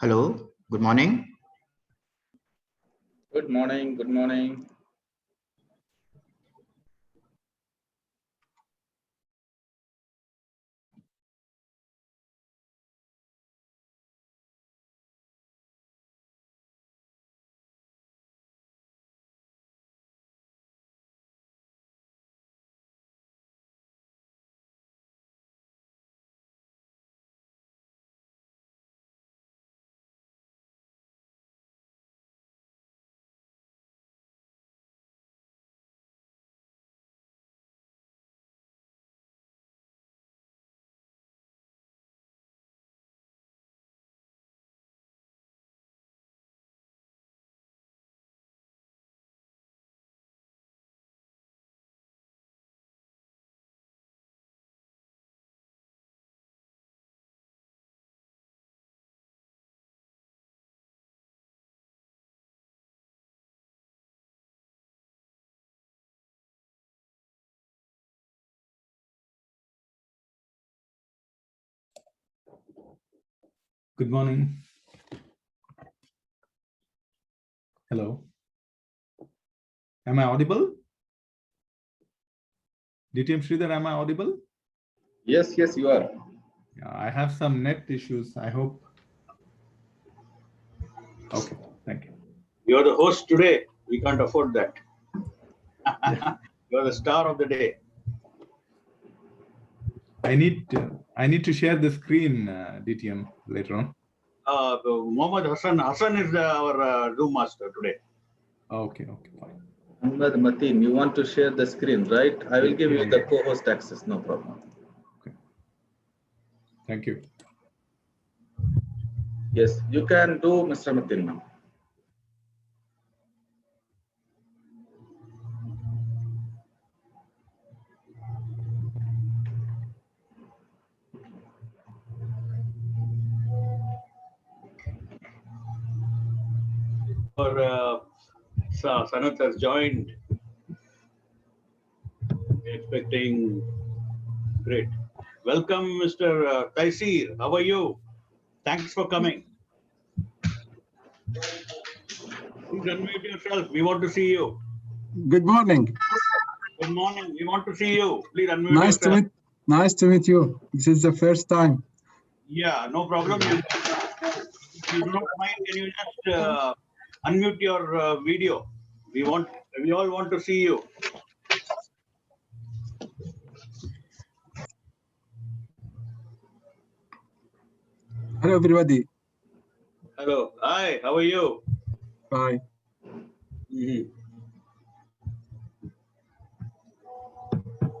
Hello, good morning. Good morning. Good morning. Good morning. Hello. Am I audible? DTM Sridhar, am I audible? Yes, you are. Yeah, I have some net issues. I hope. Okay, thank you. You're the host today. We can't afford that. Yeah. You're the star of the day. I need to share the screen, DTM, later on. Mohammed Hassan. Hassan is our Zoom master today. Okay, fine. Ahmed Mateen, you want to share the screen, right? I will give you the co-host access, no problem. Okay. Thank you. Yes, you can do, Mr. Mateen now. Or Sanat has joined. Expecting great. Welcome, Mr. Taisir. How are you? Thanks for coming. Please unmute yourself. We want to see you. Good morning. Good morning. We want to see you. Please unmute yourself. Nice to meet you. This is the first time. Yeah, no problem. If you do not mind, can you just unmute your video? We all want to see you. Hello, everybody. Hello. Hi. How are you? Bye.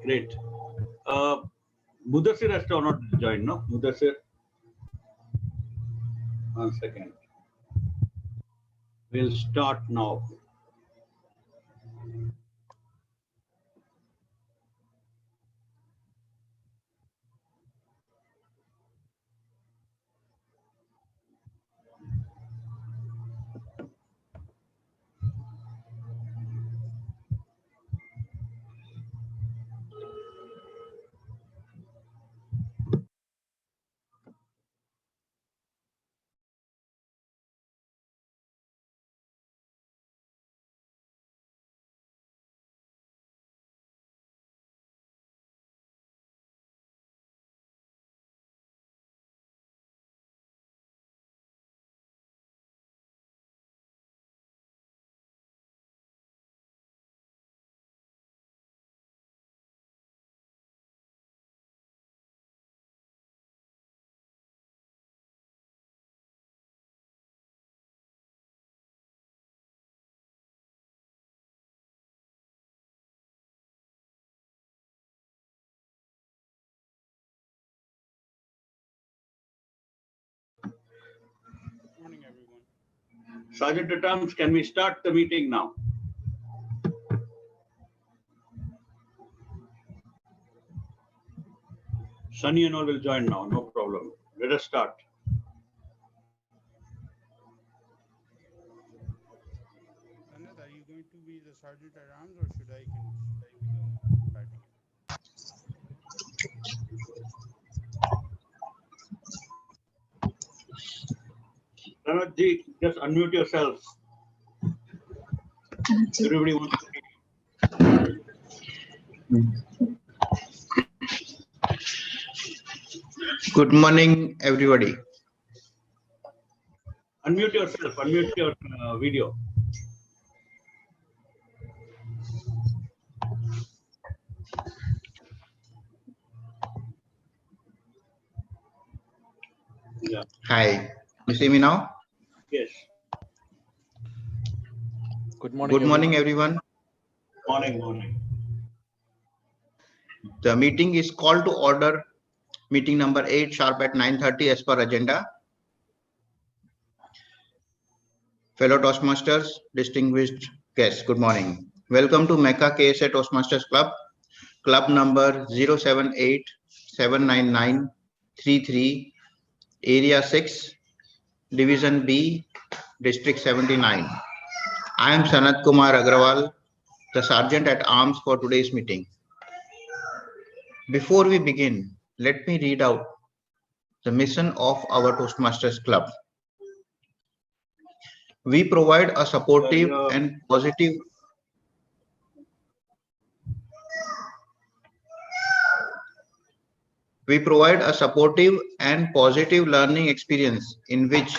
Great. Mudassir has to not join, no? Mudassir. 1 second. We'll start now. Morning, everyone. Sergeant at Arms, can we start the meeting now? Sunny and all will join now, no problem. Let us start. Anand, are you going to be the sergeant at arms or should I be the battle? Sanat ji, just unmute yourself. Everybody wants to speak. Good morning, everybody. Unmute yourself. Unmute your video. Yeah. Hi. You see me now? Yes. Good morning. Good morning, everyone. Morning. Morning. The meeting is called to order. Meeting number 8, sharp at 9:30 as per agenda. Fellow Toastmasters, distinguished guests, good morning. Welcome to MECA KSA Toastmasters Club, club number 078-799-33, Area 6, Division B, District 79. I am Sanat Kumar Agrawal, the Sergeant at Arms for today's meeting. Before we begin, let me read out the mission of our Toastmasters Club. We provide a supportive and positive learning experience in which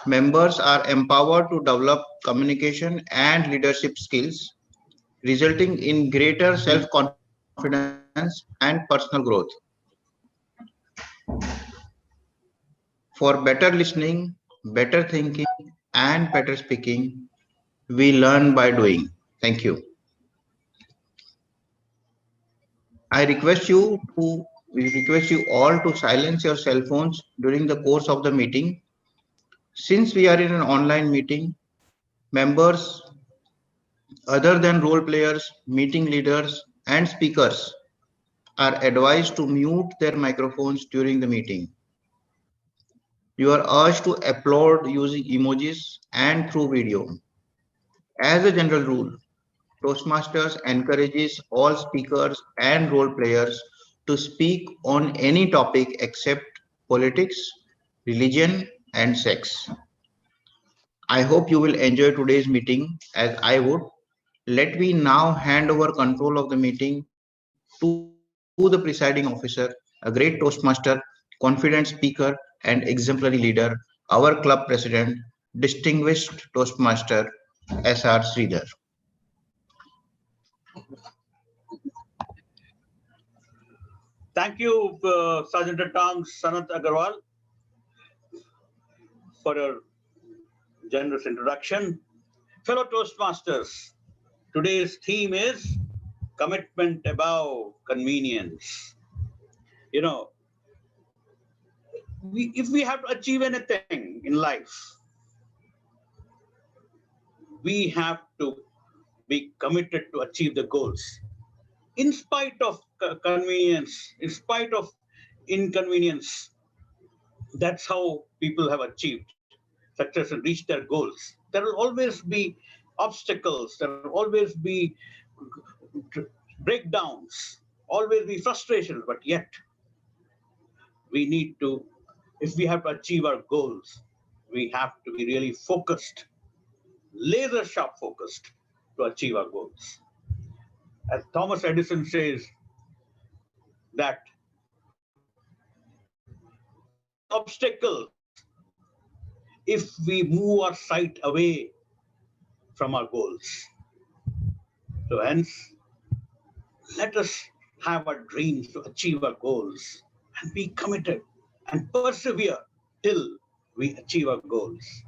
members are empowered to develop communication and leadership skills, resulting in greater self-confidence and personal growth. For better listening, better thinking, and better speaking, we learn by doing. Thank you. We request you all to silence your cell phones during the course of the meeting. Since we are in an online meeting, members other than role players, meeting leaders, and speakers are advised to mute their microphones during the meeting. You are urged to applaud using emojis and through video. As a general rule, Toastmasters encourages all speakers and role players to speak on any topic except politics, religion, and sex. I hope you will enjoy today's meeting as I would. Let me now hand over control of the meeting to the presiding officer, a great Toastmaster, confident speaker, and exemplary leader, our club president, distinguished Toastmaster S.R. Sridhar. Thank you, Sergeant at Arms Sanat Agarwal, for your generous introduction. Fellow Toastmasters, today's theme is commitment above convenience. You know, if we have to achieve anything in life, we have to be committed to achieve the goals. In spite of convenience, in spite of inconvenience, that's how people have achieved success and reached their goals. There will always be obstacles, there will always be breakdowns, always be frustrations, but yet we need to, if we have to achieve our goals, we have to be really focused, laser sharp focused to achieve our goals. As Thomas Edison says, that obstacles if we move our sight away from our goals. So hence, let us have our dreams to achieve our goals and be committed and persevere till we achieve our goals.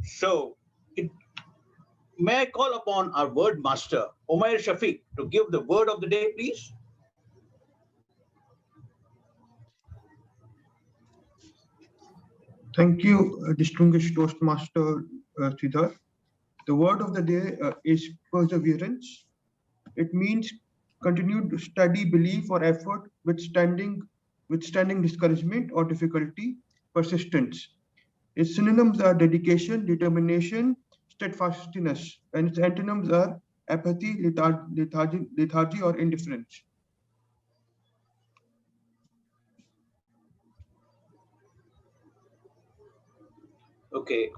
So, may I call upon our word master, Umair Shafiq, to give the word of the day, please? Thank you, distinguished Toastmaster Sridhar. The word of the day is perseverance. It means continued steady belief or effort, withstanding discouragement or difficulty, persistence. Its synonyms are dedication, determination, steadfastness, and its antonyms are apathy, lethargy, or indifference. Okay.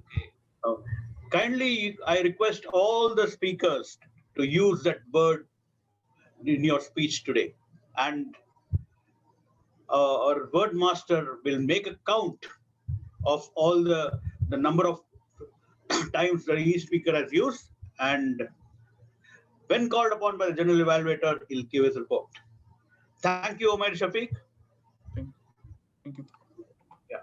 Uh, Kindly, I request all the speakers to use that word in your speech today. And our word master will make a count of all the number of times that each speaker has used. And when called upon by the general evaluator, he'll give his report. Thank you, Omar Shafiq. Thank you. Yeah.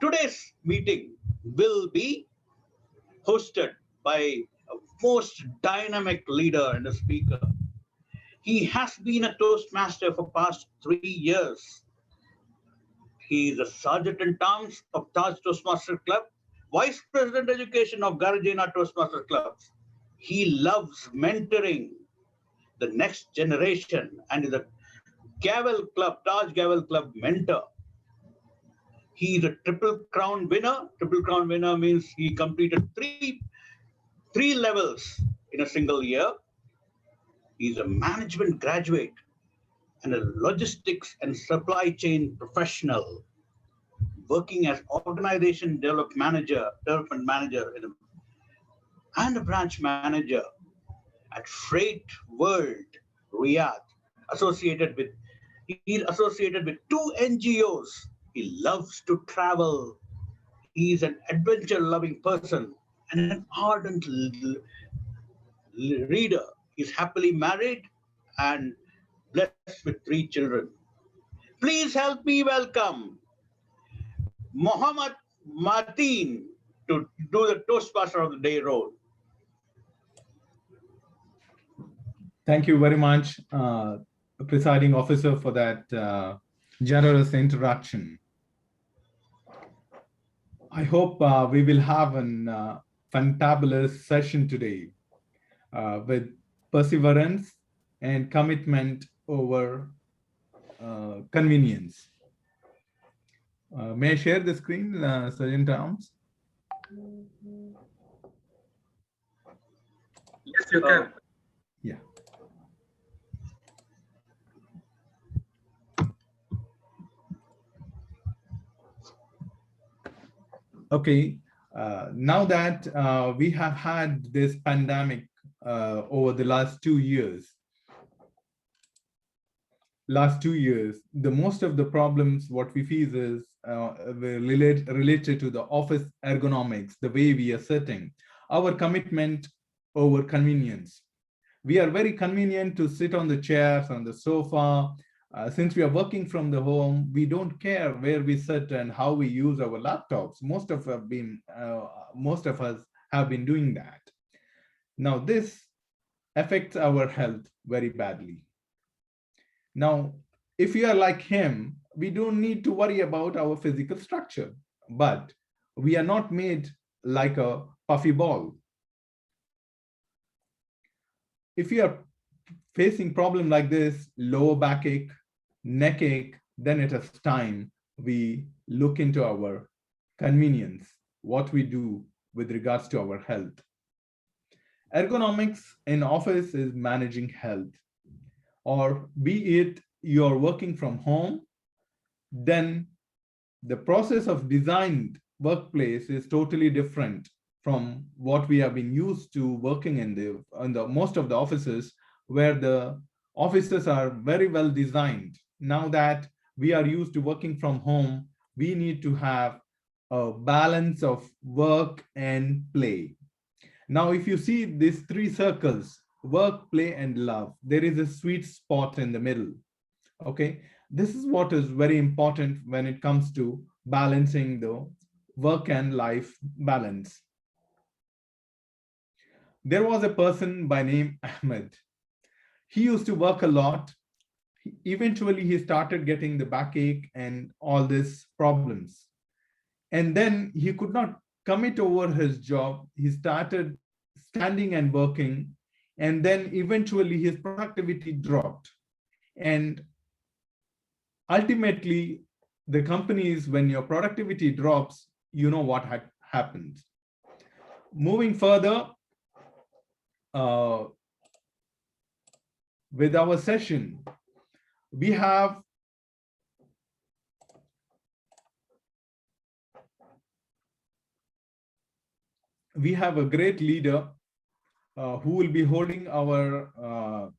Today's meeting will be hosted by a most dynamic leader and a speaker. He has been a Toastmaster for past 3 years. He is a Sergeant in Arms of Taj Toastmaster Club, Vice President Education of Garajena Toastmaster Clubs. He loves mentoring the next generation and is a Gavel Club, Taj Gavel Club mentor. He is a Triple Crown winner. Triple Crown winner means he completed three levels in a single year. He's a management graduate and a logistics and supply chain professional, working as organization development manager and a branch manager at Freight World Riyadh, he's associated with 2 NGOs. He loves to travel. He's an adventure-loving person and an ardent reader. He's happily married and blessed with 3 children. Please help me welcome Mohammed Martin to do the Toastmaster of the Day role. Thank you very much, presiding officer, for that generous introduction. I hope we will have a fantabulous session today with perseverance and commitment over convenience. May I share the screen, Sergeant Arms? Yes, you can. Yeah. Okay, now that we have had this pandemic over the last 2 years, the most of the problems what we face is related to the office ergonomics, the way we are sitting, our commitment over convenience. We are very convenient to sit on the chairs, on the sofa. Since we are working from the home, we don't care where we sit and how we use our laptops. Most of us have been doing that. Now, this affects our health very badly. Now, if we are like him, we don't need to worry about our physical structure, but we are not made like a puffy ball. If you are facing problem like this, lower backache, neck ache, then it is time we look into our convenience, what we do with regards to our health. Ergonomics in office is managing health, or be it you're working from home, then the process of designed workplace is totally different from what we have been used to working in the most of the offices, where the offices are very well designed. Now that we are used to working from home, we need to have a balance of work and play. Now, if you see these 3 circles, work, play, and love, there is a sweet spot in the middle. Okay, this is what is very important when it comes to balancing the work and life balance. There was a person by name Ahmed. He used to work a lot. Eventually, he started getting the backache and all these problems. And then he could not commit over his job. He started standing and working. And then eventually his productivity dropped. And ultimately, the companies, when your productivity drops, you know what happens. Moving further, with our session, we have we have a great leader who will be holding our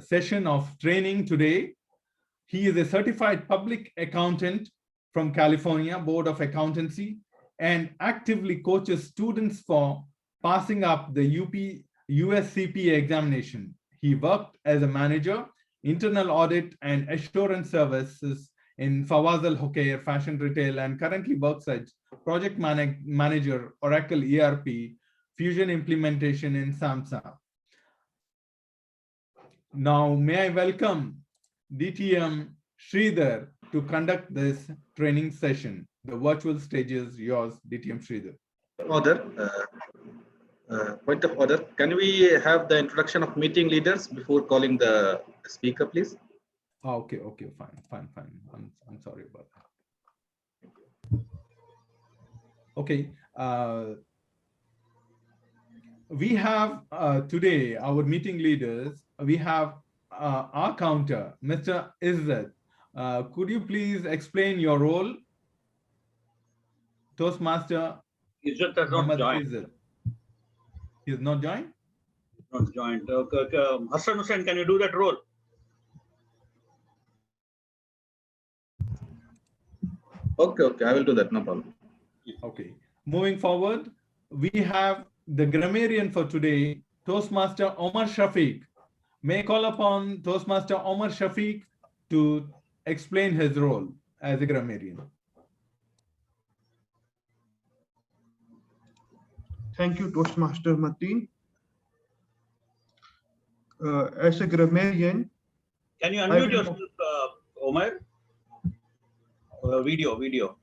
session of training today. He is a certified public accountant from California Board of Accountancy and actively coaches students for passing up the USCPA examination. He worked as a manager, internal audit and assurance services in Fawaz Al Hokair Fashion Retail, and currently works as project manager, Oracle ERP, Fusion implementation in SAMSA. Now, may I welcome DTM Sridhar to conduct this training session. The virtual stage is yours, DTM Sridhar. Point of order. Can we have the introduction of meeting leaders before calling the speaker, please? Oh, okay, fine. I'm sorry about that. Okay. We have today our meeting leaders. We have our counter, Mr. Izzat. Could you please explain your role? Toastmaster Izzat has not joined. Izzat. He is not joined? Not joined. Hassan Hussain, can you do that role? Okay, I will do that, no problem. Okay. Moving forward, we have the grammarian for today, Toastmaster Omar Shafiq. May I call upon Toastmaster Omar Shafiq to explain his role as a grammarian. Thank you, Toastmaster Mateen. As a grammarian, can you unmute yourself, Omar? Video.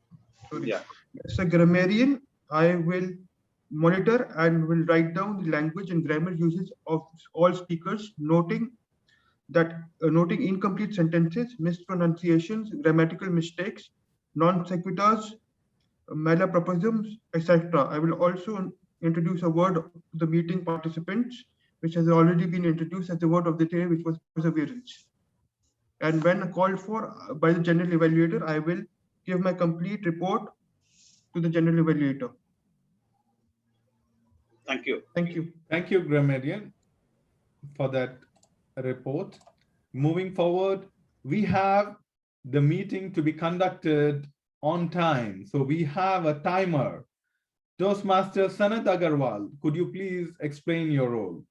Sorry. Yeah. As a grammarian, I will monitor and will write down the language and grammar usage of all speakers, noting incomplete sentences, mispronunciations, grammatical mistakes, non sequiturs, malapropisms, etc. I will also introduce a word to the meeting participants, which has already been introduced as the word of the day, which was perseverance. And when called for by the general evaluator, I will give my complete report to the general evaluator. Thank you. Thank you, grammarian, for that report. Moving forward, we have the meeting to be conducted on time. So we have a timer. Toastmaster Sanat Agarwal, could you please explain your role?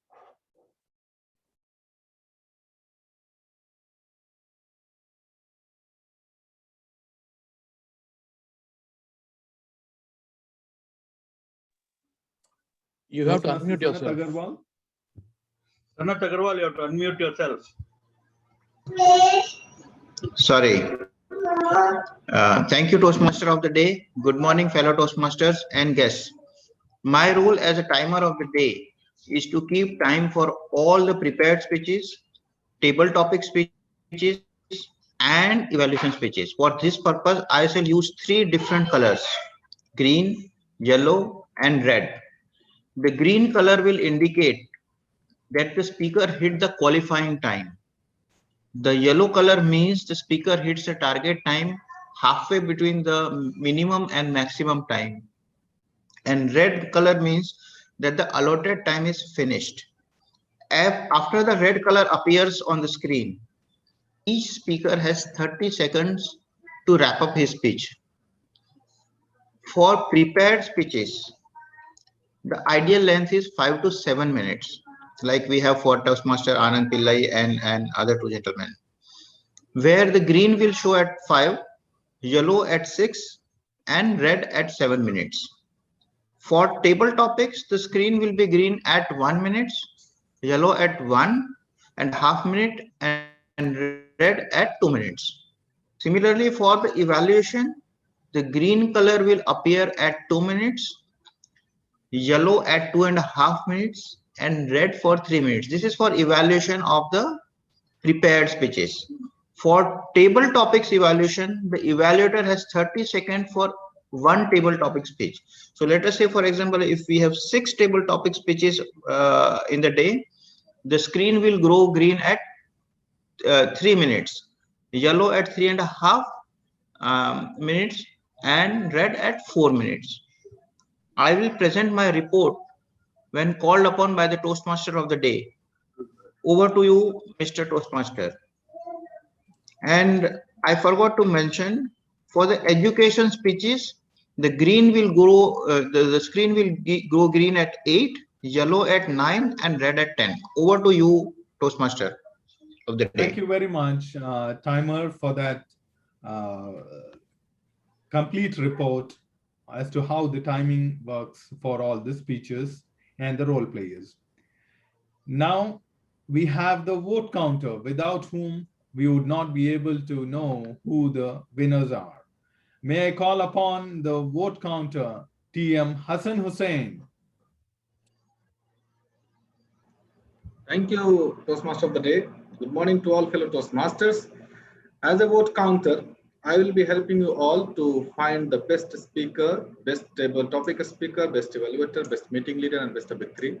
You have to unmute yourself. Sanat Agarwal, you have to unmute yourself. Sorry. Thank you, Toastmaster of the day. Good morning, fellow Toastmasters and guests. My role as a timer of the day is to keep time for all the prepared speeches, table topic speeches, and evaluation speeches. For this purpose, I shall use 3 different colors: green, yellow, and red. The green color will indicate that the speaker hit the qualifying time. The yellow color means the speaker hits the target time halfway between the minimum and maximum time. And red color means that the allotted time is finished. After the red color appears on the screen, each speaker has 30 seconds to wrap up his speech. For prepared speeches, the ideal length is 5 to 7 minutes, like we have for Toastmaster Anand Pillai and other 2 gentlemen, where the green will show at 5, yellow at 6, and red at 7 minutes. For table topics, the screen will be green at 1 minute, yellow at 1.5 minutes, and red at 2 minutes. Similarly, for the evaluation, the green color will appear at 2 minutes, yellow at 2.5 minutes, and red for 3 minutes. This is for evaluation of the prepared speeches. For table topics evaluation, the evaluator has 30 seconds for 1 table topic speech. So let us say, for example, if we have 6 table topic speeches in the day, the screen will grow green at 3 minutes, yellow at 3.5 minutes, and red at 4 minutes. I will present my report when called upon by the Toastmaster of the day. Over to you, Mr. Toastmaster. And I forgot to mention, for the education speeches, the green will grow, the screen will go green at 8, yellow at 9, and red at 10. Over to you, Toastmaster of the day. Thank you very much, Timer, for that complete report as to how the timing works for all the speeches and the role players. Now we have the vote counter, without whom we would not be able to know who the winners are. May I call upon the vote counter, TM Hassan Hussain. Thank you, Toastmaster of the day. Good morning to all fellow Toastmasters. As a vote counter, I will be helping you all to find the best speaker, best table topic speaker, best evaluator, best meeting leader, and best of the three.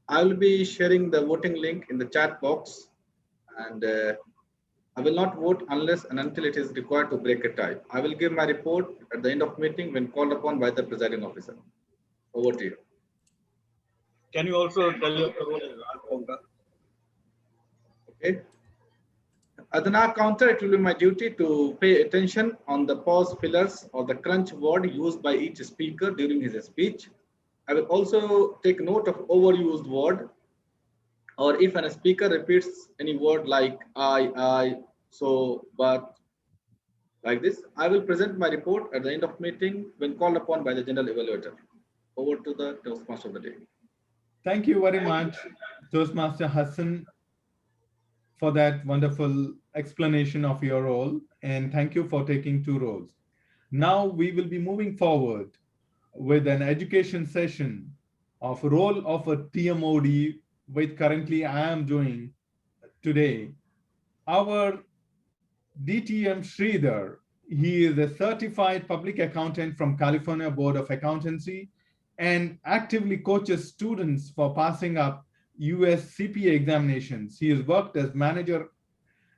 I will be sharing the voting link in the chat box, and I will not vote unless and until it is required to break a tie. I will give my report at the end of meeting when called upon by the presiding officer. Over to you. Can you also tell your role as counter? Okay. As an R counter, it will be my duty to pay attention on the pause fillers or the crunch word used by each speaker during his speech. I will also take note of overused word, or if a speaker repeats any word like I, so, but, like this. I will present my report at the end of meeting when called upon by the general evaluator. Over to the Toastmaster of the day. Thank you very much, Toastmaster Hassan, for that wonderful explanation of your role, and thank you for taking 2 roles. Now we will be moving forward with an education session of role of a TMOD, which currently I am doing today. Our DTM Sridhar, he is a certified public accountant from California Board of Accountancy and actively coaches students for passing up US CPA examinations. He has worked as manager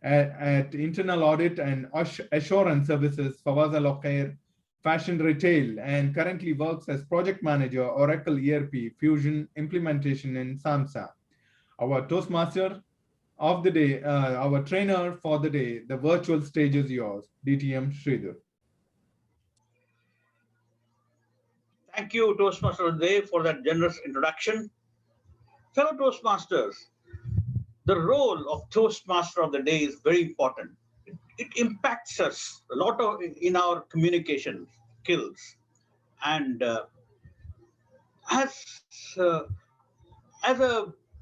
at internal audit and assurance services for Fawaz Al Khair Fashion Retail, and currently works as project manager, Oracle ERP Fusion implementation in SAMSA. Our Toastmaster of the day, our trainer for the day, the virtual stage is yours, DTM Sridhar. Thank you, Toastmaster of the day, for that generous introduction. Fellow Toastmasters, the role of Toastmaster of the day is very important. It impacts us a lot in our communication skills. And as a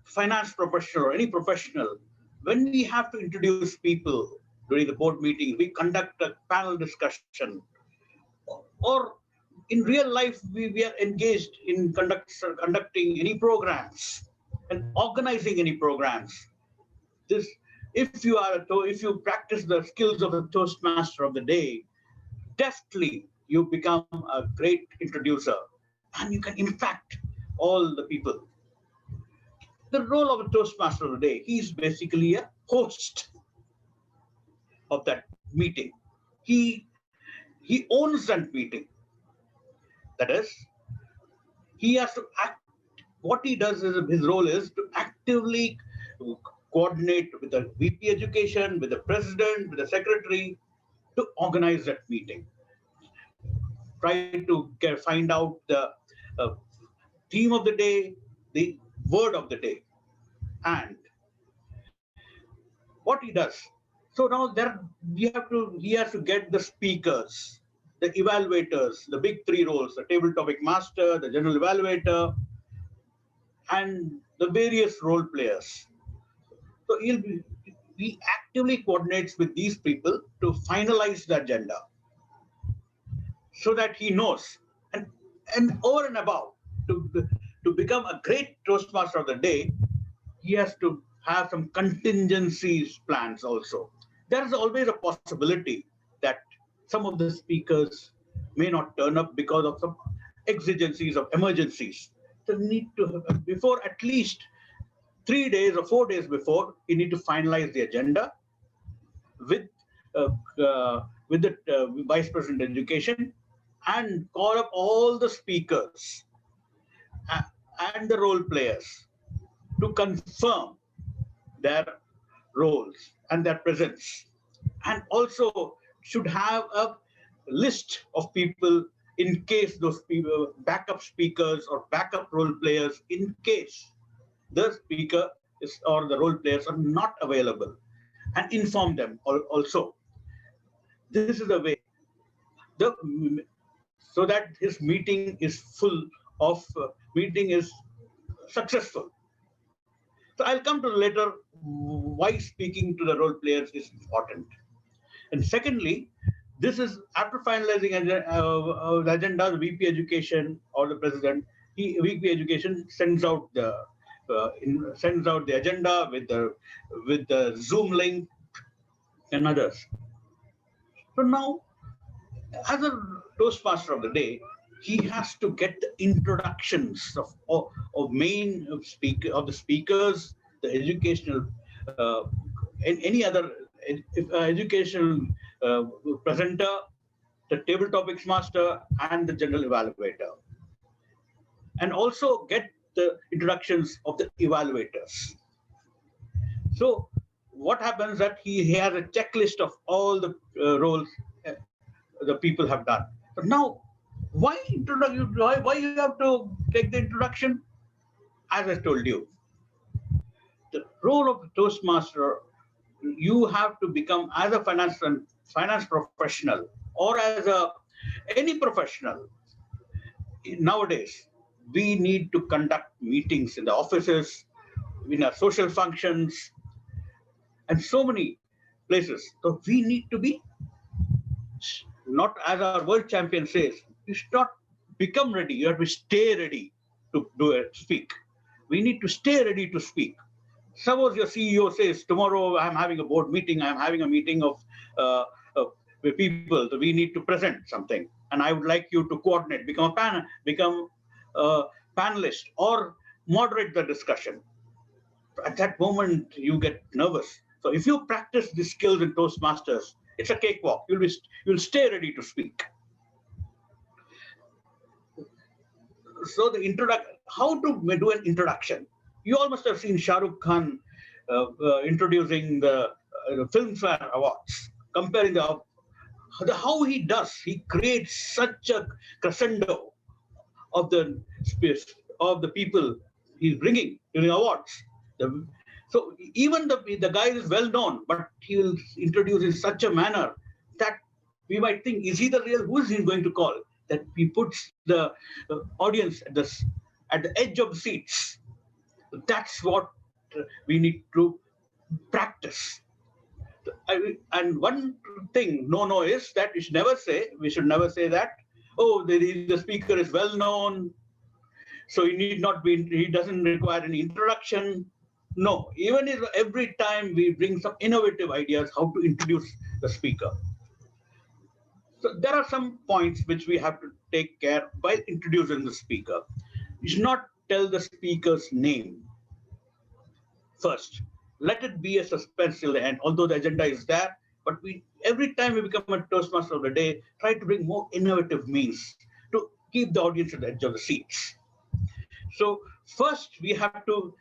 finance professional or any professional, when we have to introduce people during the board meeting, we conduct a panel discussion, or in real life, we are engaged in conducting any programs and organizing any programs. If you practice the skills of the Toastmaster of the day, deftly you become a great introducer, and you can impact all the people. The role of a Toastmaster of the day, he's basically a host of that meeting. He owns that meeting. That is, he has to act. What he does is, his role is to actively coordinate with the VP Education, with the president, with the secretary, to organize that meeting. Try to find out the theme of the day, the word of the day, and what he does. So now he has to get the speakers, the evaluators, the big 3 roles: the table topic master, the general evaluator, and the various role players. So he actively coordinates with these people to finalize the agenda, so that he knows, and over and above, to become a great Toastmaster of the day, he has to have some contingencies plans also. There is always a possibility that some of the speakers may not turn up because of some exigencies of emergencies. So need to, before at least 3 days or 4 days before, you need to finalize the agenda with with the Vice President Education and call up all the speakers and the role players to confirm their roles and their presence, and also should have a list of people in case those people, backup speakers or backup role players, in case the speaker is, or the role players are not available, and inform them also. This is the way, so that his meeting is full of meeting is successful. So I'll come to later why speaking to the role players is important. And secondly, this is after finalizing the agenda, the VP Education or the president, VP Education sends out the agenda with the Zoom link and others. So now, as a Toastmaster of the day, he has to get the introductions of main speaker, of the speakers, the educational, and any other educational presenter, the table topics master, and the general evaluator, and also get the introductions of the evaluators. So what happens that he has a checklist of all the roles the people have done. But now, why you have to take the introduction? As I told you, the role of the Toastmaster, you have to become as a finance professional or as any professional. Nowadays, we need to conduct meetings in the offices, in our social functions, and so many places. So we need to be, not as our world champion says, you should not become ready, you have to stay ready to speak. We need to stay ready to speak. Suppose your CEO says, tomorrow I'm having a board meeting, I'm having a meeting of people, so we need to present something, and I would like you to coordinate, become a panelist or moderate the discussion. At that moment, you get nervous. So if you practice these skills in Toastmasters, it's a cakewalk. You'll stay ready to speak. So the introduction, how to do an introduction? You all must have seen Shah Rukh Khan introducing the Filmfare Awards, comparing how he does. He creates such a crescendo of the space of the people he's bringing during awards. So even the guy is well known, but he will introduce in such a manner that we might think, is he the real? Who is he going to call? That he puts the audience at the edge of the seats. That's what we need to practice. And one thing, is that we should never say that, oh, the speaker is well known, so he doesn't require any introduction. No, even if every time we bring some innovative ideas how to introduce the speaker. So there are some points which we have to take care while introducing the speaker. You should not tell the speaker's name first. Let it be a suspense till the end, although the agenda is there. But every time we become a Toastmaster of the day, try to bring more innovative means to keep the audience at the edge of the seats. So first we have to,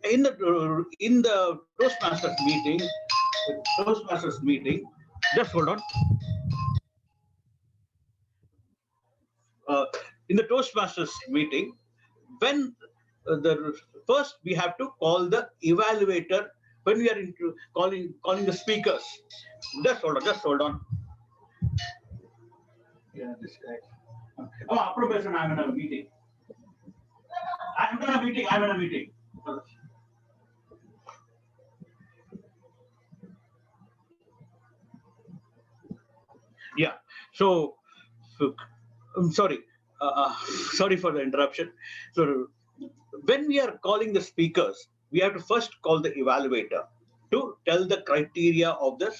in the Toastmasters meeting, just hold on. In the Toastmasters meeting, when first we have to call the evaluator when we are into calling the speakers. Just hold on. Yeah, this guy. Oh, approbation, I'm in a meeting. I'm in a meeting. Yeah, so I'm sorry. Sorry for the interruption. So when we are calling the speakers, we have to first call the evaluator to tell the criteria of the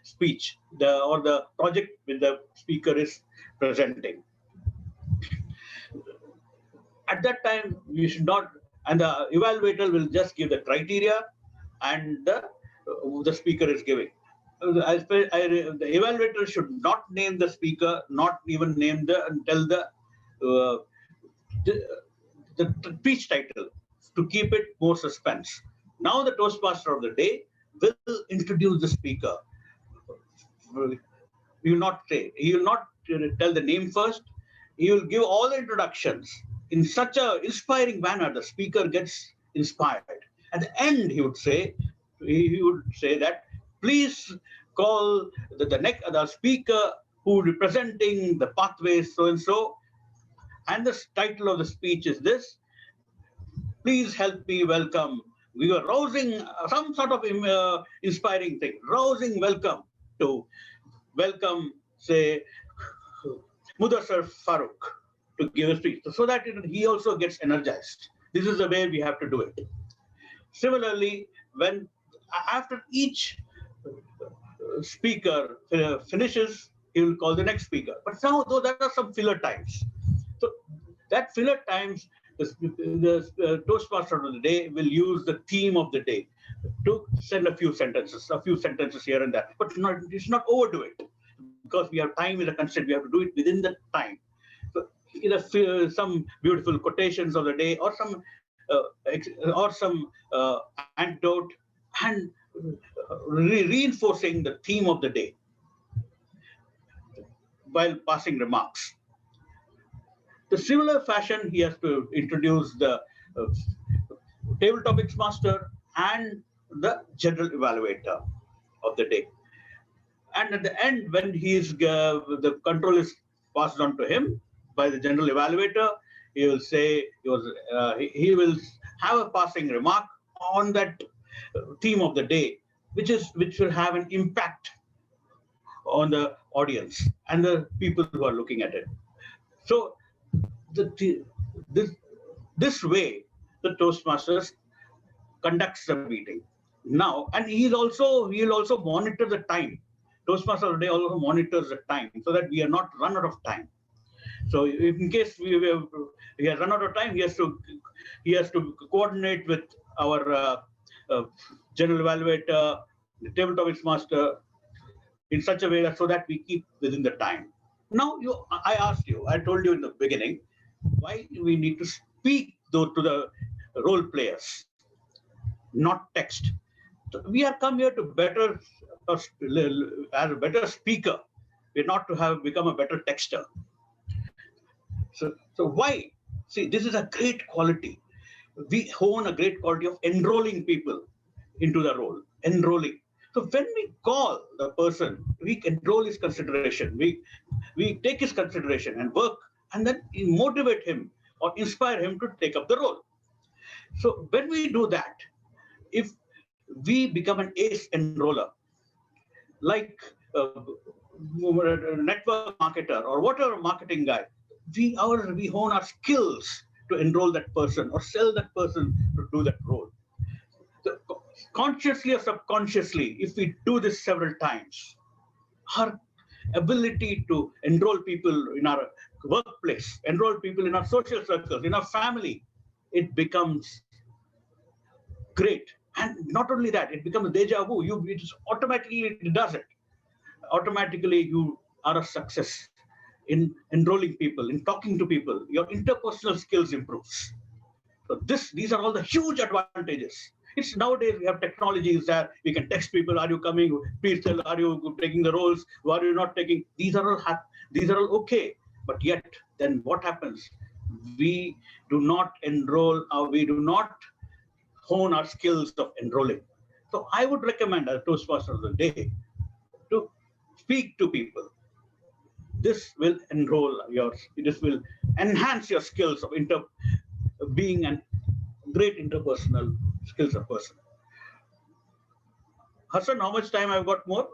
speech or the project with the speaker is presenting. At that time, we should not, and the evaluator will just give the criteria and the speaker is giving. the evaluator should not name the speaker, not even name tell uh, the speech title, to keep it more suspense. Now the Toastmaster of the day will introduce the speaker. He will not tell the name first. He will give all the introductions in such a inspiring manner. The speaker gets inspired. At the end, he would say that please call the speaker who representing the pathways so and so, and the title of the speech is this. Please help me welcome. We were rousing some sort of inspiring thing, rousing welcome to welcome, say, Mudassar Farooq to give a speech, so that he also gets energized. This is the way we have to do it. Similarly, when after each speaker finishes, he will call the next speaker. But now, though, there are some filler times. So that filler times, the Toastmaster of the day will use the theme of the day to send a few sentences here and there. But it's not overdo it, because we have time is a constraint. We have to do it within the time. So either some beautiful quotations of the day, or some anecdote, and reinforcing the theme of the day while passing remarks. The similar fashion, he has to introduce the table topics master and the general evaluator of the day. And at the end, when the control is passed on to him by the general evaluator, he will say he will have a passing remark on that theme of the day, which will have an impact on the audience and the people who are looking at it. So this way, the Toastmasters conducts the meeting now, and he'll also monitor the time. Toastmaster of the day also monitors the time, so that we are not run out of time. So in case we have run out of time, he has to coordinate with our general evaluator, the table topics master, in such a way that so that we keep within the time. Now, I told you in the beginning, why we need to speak to the role players, not text. So we are come here to as a better speaker. We're not to have become a better texter. So why? See, this is a great quality. We hone a great quality of enrolling people into the role, enrolling. So when we call the person, we enroll his consideration. We take his consideration and work, and then motivate him or inspire him to take up the role. So when we do that, if we become an ace enroller, like a network marketer or whatever marketing guy, we hone our skills to enroll that person or sell that person to do that role. So consciously or subconsciously, if we do this several times, our ability to enroll people in our workplace, enroll people in our social circles, in our family, it becomes great. And not only that, it becomes a deja vu. It does it. Automatically, you are a success in enrolling people, in talking to people. Your interpersonal skills improves. So these are all the huge advantages. It's nowadays we have technologies that we can text people, are you coming? Please tell, are you taking the roles? Why are you not taking? These are all okay. But yet, then what happens? We do not enroll, we do not hone our skills of enrolling. So I would recommend as Toastmaster of the day to speak to people. This will this will enhance your skills of being a great interpersonal skills of person. Hassan, how much time I've got more?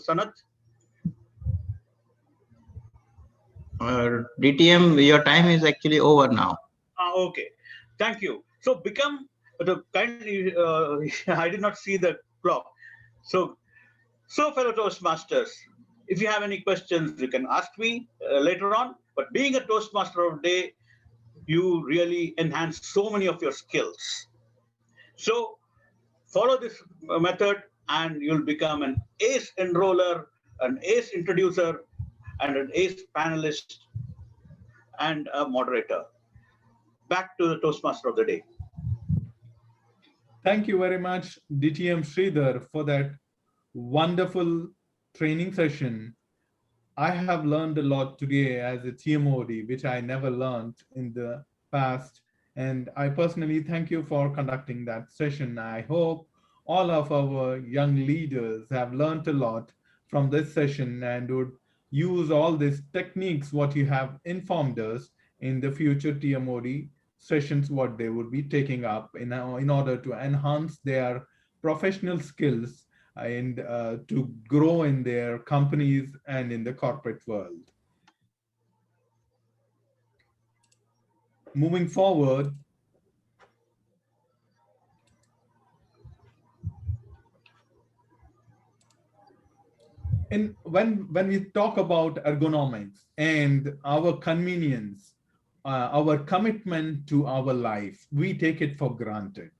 Sanat? DTM, your time is actually over now. Okay, thank you. So kindly, I did not see the clock. So fellow Toastmasters, if you have any questions, you can ask me later on. But being a Toastmaster of the day, you really enhance so many of your skills. So follow this method and you'll become an ace enroller, an ace introducer, and an ace panelist and a moderator. Back to the Toastmaster of the day. Thank you very much, DTM Sridhar, for that wonderful training session. I have learned a lot today as a TMOD, which I never learned in the past. And I personally thank you for conducting that session. I hope all of our young leaders have learned a lot from this session and would use all these techniques, what you have informed us in the future TMOD sessions, what they would be taking up in order to enhance their professional skills and to grow in their companies and in the corporate world. Moving forward, when we talk about ergonomics and our convenience, our commitment to our life, we take it for granted.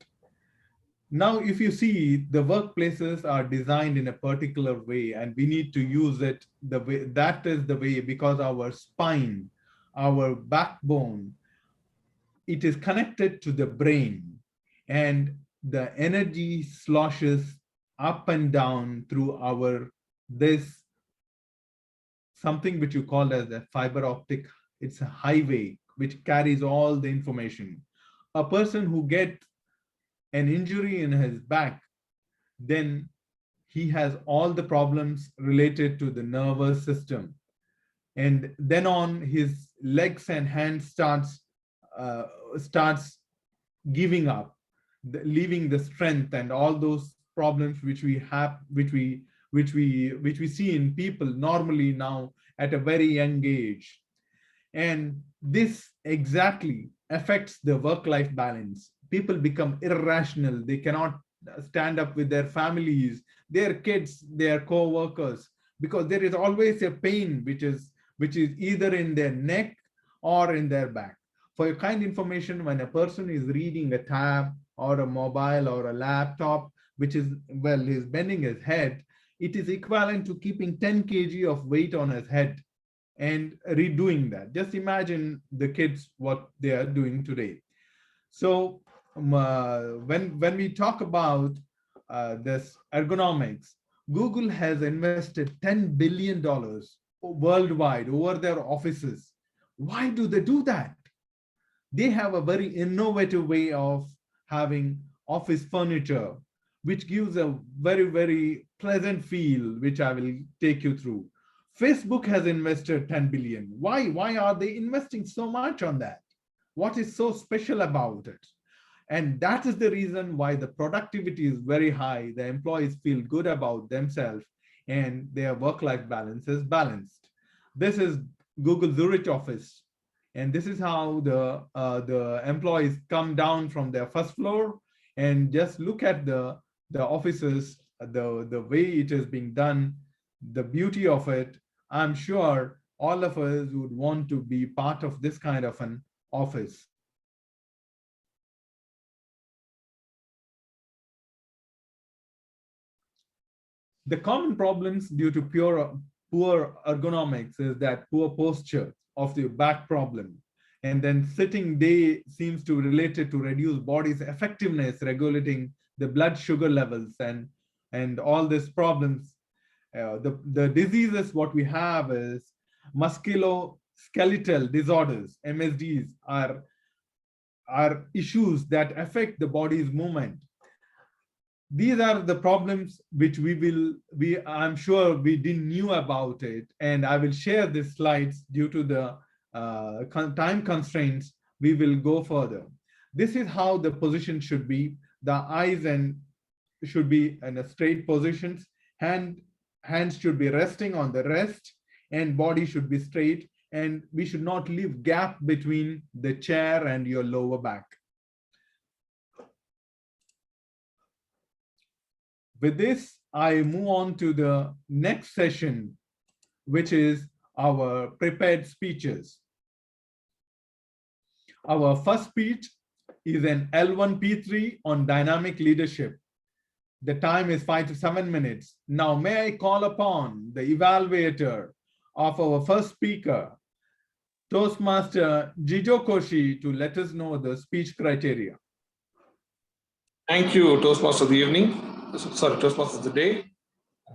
Now, if you see, the workplaces are designed in a particular way, and we need to use it the way that is the way, because our spine, our backbone, it is connected to the brain, and the energy sloshes up and down through our this something which you call as a fiber optic. It's a highway which carries all the information. A person who gets an injury in his back, then he has all the problems related to the nervous system. And then on, his legs and hands starts giving up, leaving the strength and all those problems which we have, which we see in people normally now at a very young age. And this exactly affects the work-life balance. People become irrational. They cannot stand up with their families, their kids, their co-workers, because there is always a pain which is either in their neck or in their back. For your kind information, when a person is reading a tab or a mobile or a laptop, which is, well, he's bending his head, it is equivalent to keeping 10 kg of weight on his head and redoing that. Just imagine the kids, what they are doing today. So when we talk about this ergonomics, Google has invested $10 billion worldwide over their offices. Why do they do that? They have a very innovative way of having office furniture, which gives a very, very pleasant feel, which I will take you through. Facebook has invested 10 billion. Why are they investing so much on that? What is so special about it? And that is the reason why the productivity is very high. The employees feel good about themselves and their work-life balance is balanced. This is Google Zurich office. And this is how the employees come down from their first floor and just look at the offices, the way it is being done, the beauty of it. I'm sure all of us would want to be part of this kind of an office. The common problems due to poor ergonomics is that poor posture of the back problem. And then sitting day seems to relate it to reduce body's effectiveness, regulating the blood sugar levels and all these problems. The diseases what we have is musculoskeletal disorders, MSDs, are issues that affect the body's movement. These are the problems which I'm sure we didn't knew about it, and I will share these slides due to the time constraints. We will go further. This is how the position should be. The eyes should be in a straight positions. Hands should be resting on the rest, and body should be straight. And we should not leave gap between the chair and your lower back. With this, I move on to the next session, which is our prepared speeches. Our first speech is an L1P3 on dynamic leadership. The time is 5 to 7 minutes. Now, may I call upon the evaluator of our first speaker, Toastmaster Jijo Koshi, to let us know the speech criteria. Thank you, Toastmaster of the evening. Sorry, Toastmaster of the day.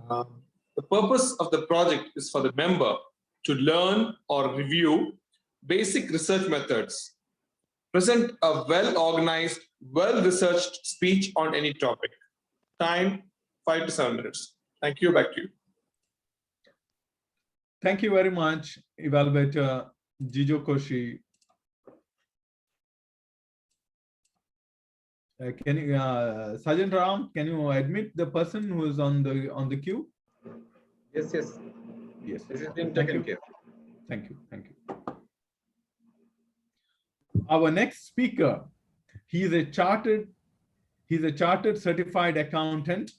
The purpose of the project is for the member to learn or review basic research methods, present a well-organized, well-researched speech on any topic. Time 5 to 7 minutes. Thank you. Back to you. Thank you very much, evaluator Jijo Koshi. Can you, Sergeant Ram, can you admit the person who is on the queue? Yes, yes. Yes. This is being taken care. Thank you. Thank you. Our next speaker, he's a chartered certified accountant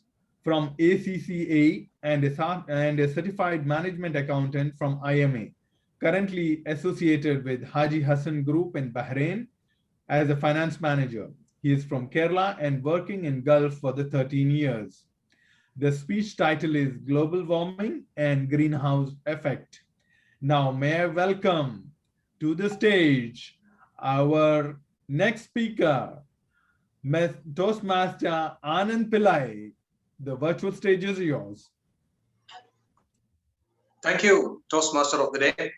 from ACCA and a certified management accountant from IMA, currently associated with Haji Hassan Group in Bahrain as a finance manager. He is from Kerala and working in Gulf for the 13 years. The speech title is Global Warming and Greenhouse Effect. Now, may I welcome to the stage our next speaker, Toastmaster Anand Pillai. The virtual stage is yours. Thank you, Toastmaster of the day.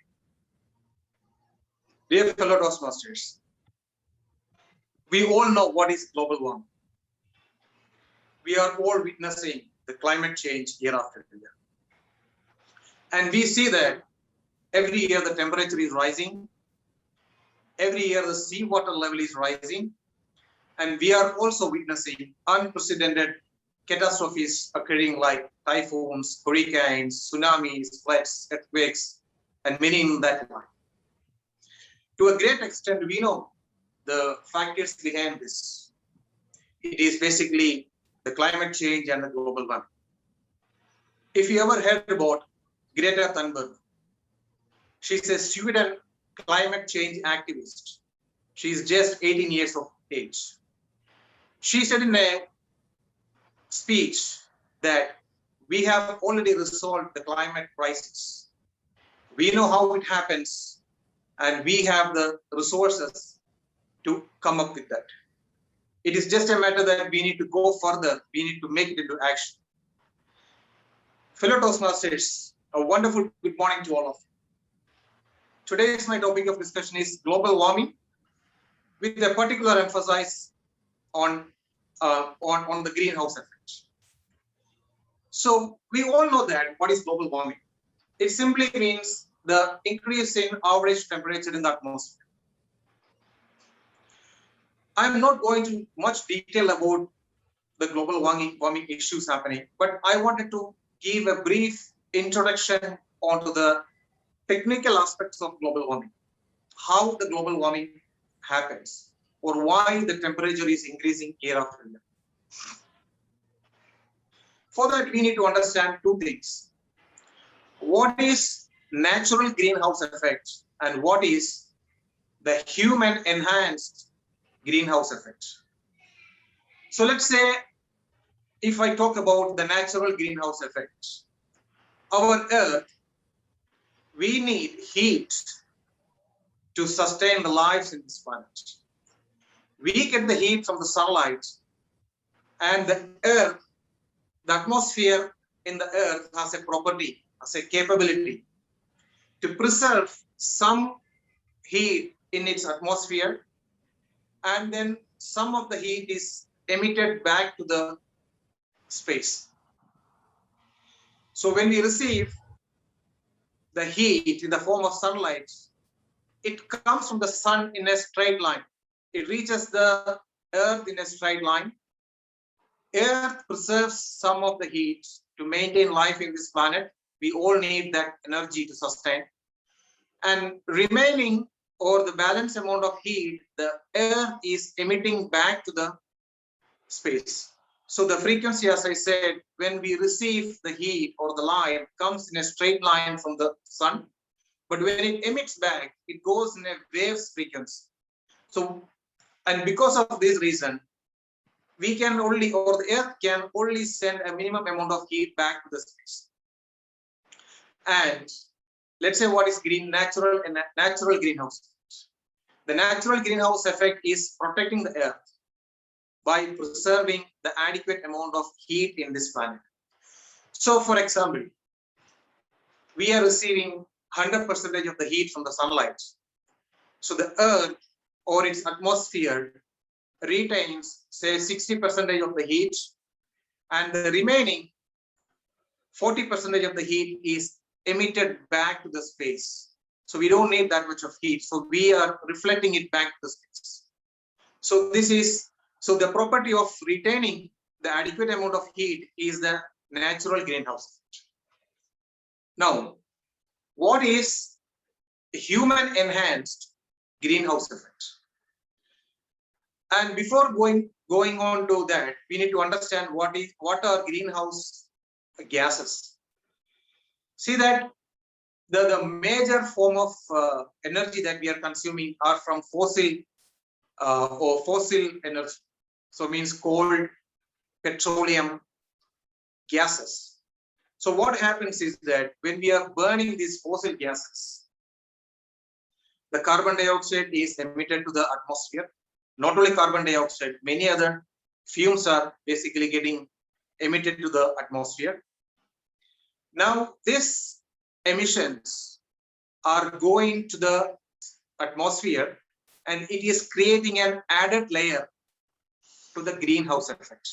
Dear fellow Toastmasters, we all know what is global warming. We are all witnessing the climate change year after year. And we see that every year the temperature is rising. Every year the seawater level is rising. And we are also witnessing unprecedented catastrophes occurring like typhoons, hurricanes, tsunamis, floods, earthquakes, and many in that line. To a great extent, we know the factors behind this. It is basically the climate change and the global warming. If you ever heard about Greta Thunberg, she's a Sweden climate change activist. She's just 18 years of age. She said in a speech that we have already resolved the climate crisis. We know how it happens, and we have the resources to come up with that. It is just a matter that we need to go further. We need to make it into action. Fellow Toastmasters, a wonderful good morning to all of you. Today's my topic of discussion is global warming, with a particular emphasis on the greenhouse effect. So we all know that what is global warming. It simply means the increase in average temperature in the atmosphere. I'm not going to much detail about the global warming issues happening, but I wanted to give a brief introduction onto the technical aspects of global warming, how the global warming happens, or why the temperature is increasing year after year. For that, we need to understand two things. What is natural greenhouse effect and what is the human enhanced greenhouse effect? So let's say, if I talk about the natural greenhouse effect, our Earth, we need heat to sustain the lives in this planet. We get the heat from the sunlight, and the Earth, the atmosphere in the Earth has a property, has a capability to preserve some heat in its atmosphere, and then some of the heat is emitted back to the space. So when we receive the heat in the form of sunlight, it comes from the sun in a straight line. It reaches the Earth in a straight line. Earth preserves some of the heat to maintain life in this planet. We all need that energy to sustain. And remaining, or the balance amount of heat, the Earth is emitting back to the space. So the frequency, as I said, when we receive the heat or the light, comes in a straight line from the sun. But when it emits back, it goes in a waves frequency. So, and because of this reason, we can only, or the earth can only send a minimum amount of heat back to the space. And let's say what is natural greenhouse effect. The natural greenhouse effect is protecting the earth by preserving the adequate amount of heat in this planet. So for example, we are receiving 100% of the heat from the sunlight. So the earth or its atmosphere retains say 60% of the heat, and the remaining 40% of the heat is emitted back to the space. So we don't need that much of heat. So we are reflecting it back to the space. So the property of retaining the adequate amount of heat is the natural greenhouse effect. Now, what is human enhanced greenhouse effect? And before going on to that, we need to understand what are greenhouse gases. See that the major form of energy that we are consuming are from fossil energy. So means coal, petroleum, gases. So what happens is that when we are burning these fossil gases, the carbon dioxide is emitted to the atmosphere. Not only carbon dioxide, many other fumes are basically getting emitted to the atmosphere. Now, these emissions are going to the atmosphere, and it is creating an added layer to the greenhouse effect.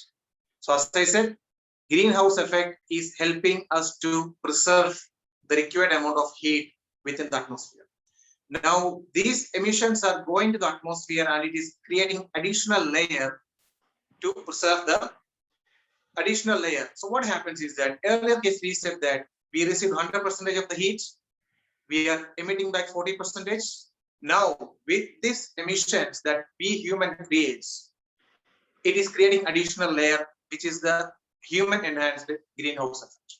So as I said, greenhouse effect is helping us to preserve the required amount of heat within the atmosphere. Now, these emissions are going to the atmosphere, and it is creating additional layer to preserve the additional layer. So what happens is that earlier case we said that we receive 100% of the heat, we are emitting back 40%. Now, with these emissions that we human creates, it is creating additional layer, which is the human enhanced greenhouse effect.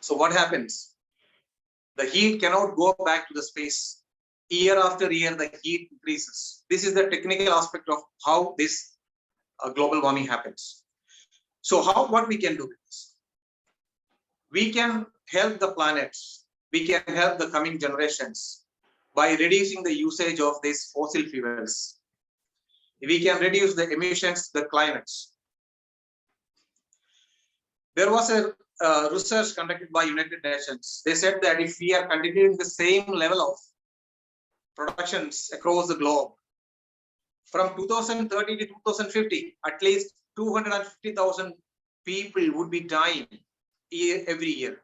So what happens? The heat cannot go back to the space. Year after year, the heat increases. This is the technical aspect of how this global warming happens. So what we can do is, we can help the planet, we can help the coming generations by reducing the usage of these fossil fuels. We can reduce the emissions to the climate. There was a research conducted by United Nations. They said that if we are continuing the same level of productions across the globe, from 2030 to 2050, at least 250,000 people would be dying every year.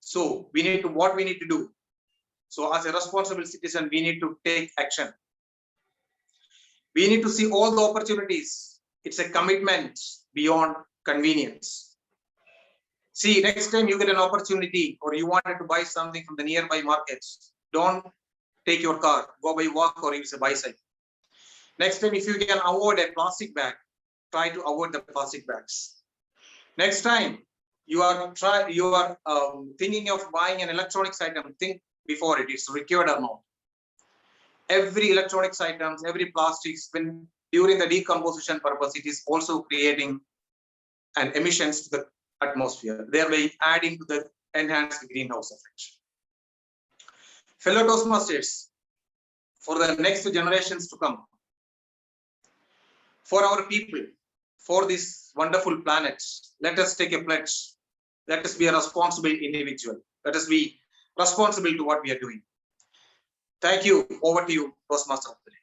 So what we need to do? So as a responsible citizen, we need to take action. We need to see all the opportunities. It's a commitment beyond convenience. See, next time you get an opportunity or you wanted to buy something from the nearby markets, don't take your car, go by walk or use a bicycle. Next time, if you can avoid a plastic bag, try to avoid the plastic bags. Next time you are thinking of buying an electronics item, think before it is required or not. Every electronics items, every plastics, when during the decomposition purpose, it is also creating an emissions to the atmosphere, thereby adding to the enhanced greenhouse effect. Fellow Toastmasters, for the next generations to come, for our people, for this wonderful planet, let us take a pledge. Let us be a responsible individual. Let us be responsible to what we are doing. Thank you. Over to you, Toastmaster of the day.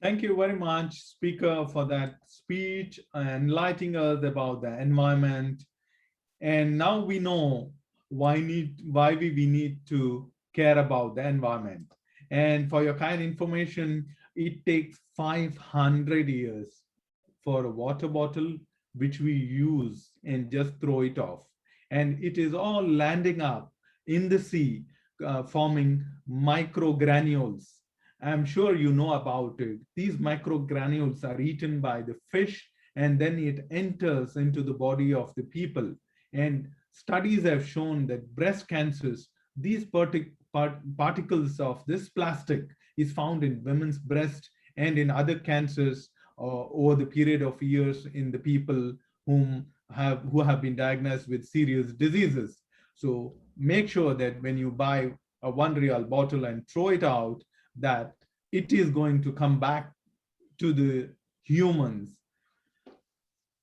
Thank you very much, speaker, for that speech and enlightening us about the environment. And now we know why we need to care about the environment. And for your kind information, it takes 500 years for a water bottle which we use and just throw it off. And it is all landing up in the sea, forming microgranules. I'm sure you know about it. These microgranules are eaten by the fish, and then it enters into the body of the people. And studies have shown that breast cancers, these particles of this plastic is found in women's breast and in other cancers over the period of years in the people who have been diagnosed with serious diseases. So make sure that when you buy a $1 bottle and throw it out, that it is going to come back to the humans.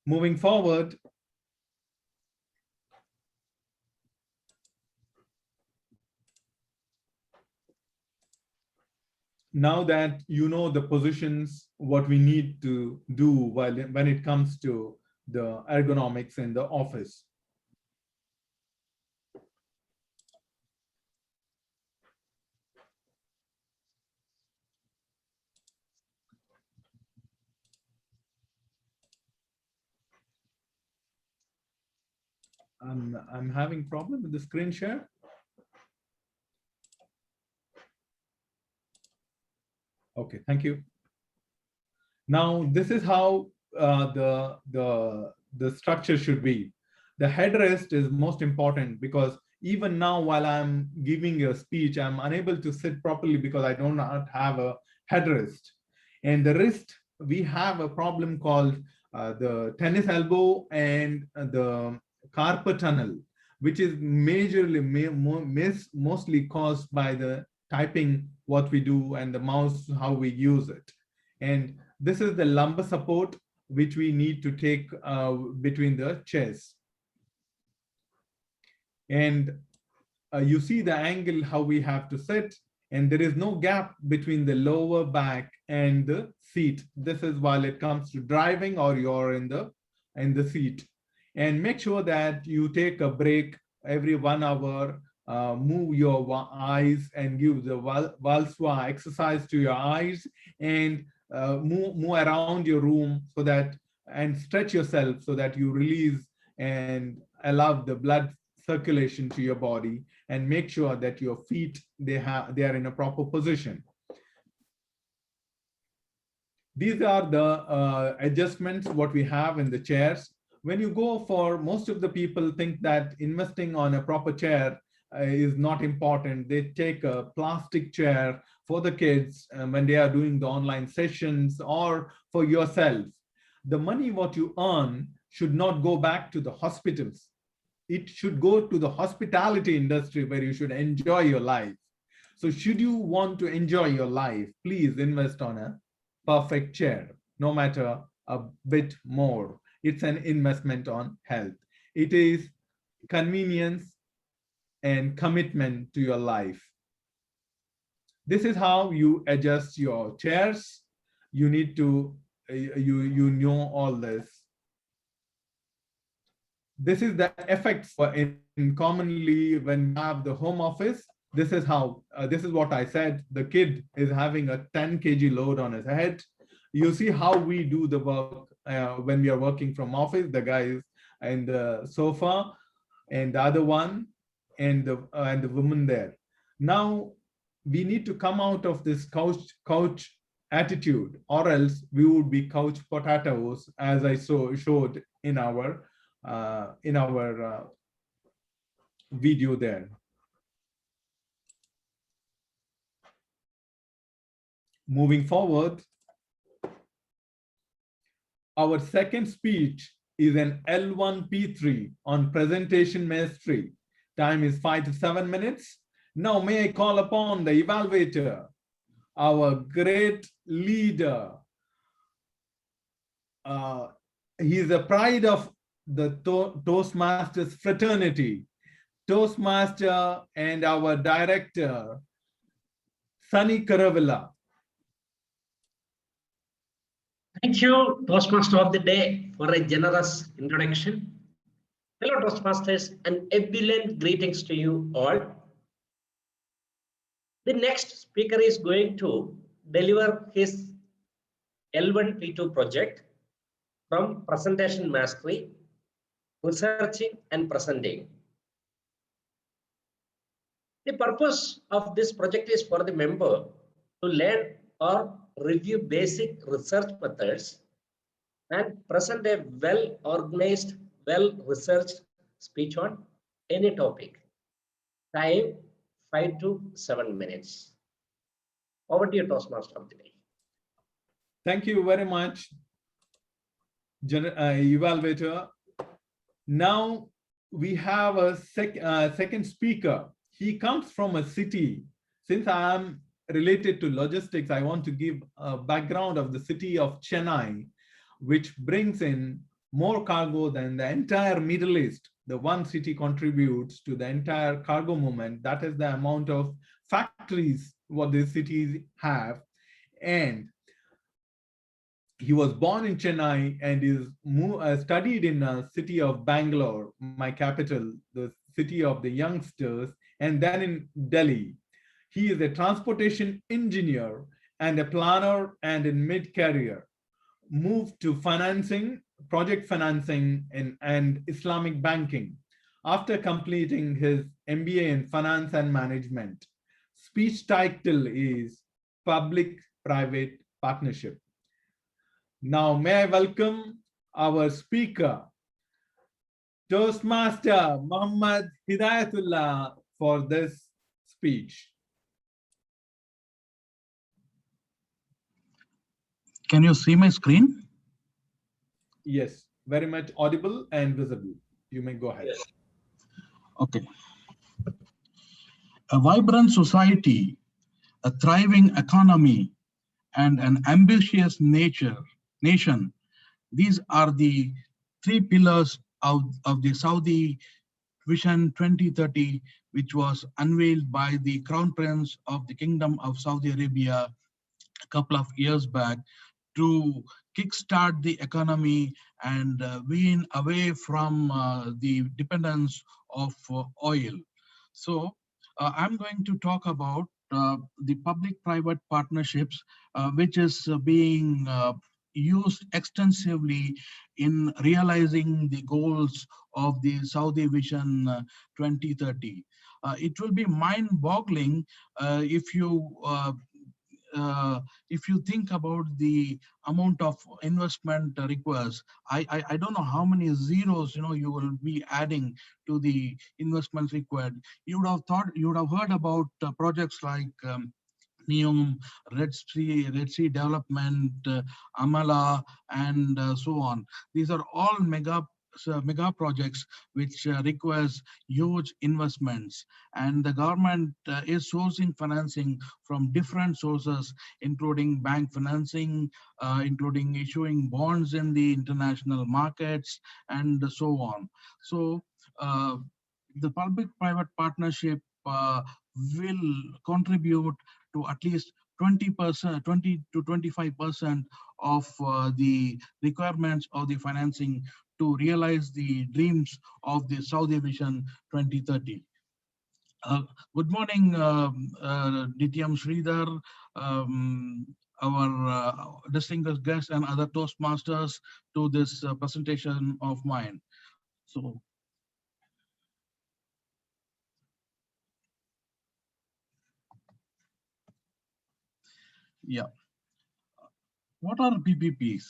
Moving forward, now that you know the positions, what we need to do when it comes to the ergonomics in the office. I'm having problem with the screen share. Okay, thank you. Now, this is how the structure should be. The headrest is most important, because even now while I'm giving a speech, I'm unable to sit properly because I do not have a headrest. And the wrist, we have a problem called the tennis elbow and the carpal tunnel, which is majorly mostly caused by the typing what we do and the mouse how we use it. And this is the lumbar support which we need to take between the chairs. And you see the angle how we have to sit, and there is no gap between the lower back and the seat. This is while it comes to driving or you're in the seat. And make sure that you take a break every 1 hour, move your eyes and give the Valswa exercise to your eyes, and move around your room so that, and stretch yourself so that you release and allow the blood circulation to your body, and make sure that your feet, they are in a proper position. These are the adjustments what we have in the chairs. When you go for, most of the people think that investing on a proper chair is not important. They take a plastic chair for the kids when they are doing the online sessions, or for yourself. The money what you earn should not go back to the hospitals. It should go to the hospitality industry, where you should enjoy your life. So should you want to enjoy your life, please invest on a perfect chair, no matter a bit more. It's an investment on health. It is convenience and commitment to your life. This is how you adjust your chairs. You need to, you know all this. This is the effects in commonly when you have the home office. This is how, this is what I said. The kid is having a 10 kg load on his head. You see how we do the work when we are working from office. The guy is in the sofa, and the other one, and the woman there. Now we need to come out of this couch attitude, or else we would be couch potatoes, as I showed in our video there. Moving forward, our second speech is an L1P3 on presentation mastery. Time is 5 to 7 minutes. Now may I call upon the evaluator, our great leader. He is the pride of the Toastmasters fraternity, Toastmaster and our director, Sunny Karavilla. Thank you, Toastmaster of the Day, for a generous introduction. Hello, Toastmasters, and ebullient greetings to you all. The next speaker is going to deliver his L1P2 project from presentation mastery, researching and presenting. The purpose of this project is for the member to learn or review basic research methods and present a well-organized, well-researched speech on any topic. Time 5 to 7 minutes. Over to you, Toastmaster of the Day. Thank you very much, evaluator. Now we have a second speaker. He comes from a city. Since I am related to logistics, I want to give a background of the city of Chennai, which brings in more cargo than the entire Middle East. The one city contributes to the entire cargo movement. That is the amount of factories what these cities have. And he was born in Chennai and is studied in the city of Bangalore, my capital, the city of the youngsters, and then in Delhi. He is a transportation engineer and a planner and in mid-career. Moved to financing, project financing and Islamic banking after completing his MBA in finance and management. Speech title is Public-Private Partnership. Now, may I welcome our speaker, Toastmaster Muhammad Hidayatullah, for this speech. Can you see my screen? Yes, very much audible and visible. You may go ahead. Yes. Okay. A vibrant society, a thriving economy, and an ambitious nation. These are the three pillars of the Saudi Vision 2030, which was unveiled by the Crown Prince of the Kingdom of Saudi Arabia a couple of years back to kickstart the economy and wean away from the dependence of oil. So I'm going to talk about the public-private partnerships, which is being used extensively in realizing the goals of the Saudi Vision 2030. It will be mind-boggling if you think about the amount of investment requires. I don't know how many zeros you will be adding to the investments required. You would have heard about projects like NEOM, Red Sea Development, Amala, and so on. These are all mega projects which requires huge investments, and the government is sourcing financing from different sources, including bank financing, including issuing bonds in the international markets, and so on. So the public-private partnership will contribute to at least 20%, 20 to 25% of the requirements of the financing to realize the dreams of the Saudi Vision 2030. Good morning, DTM Sridhar, our distinguished guests and other Toastmasters to this presentation of mine. So, yeah. What are PPPs?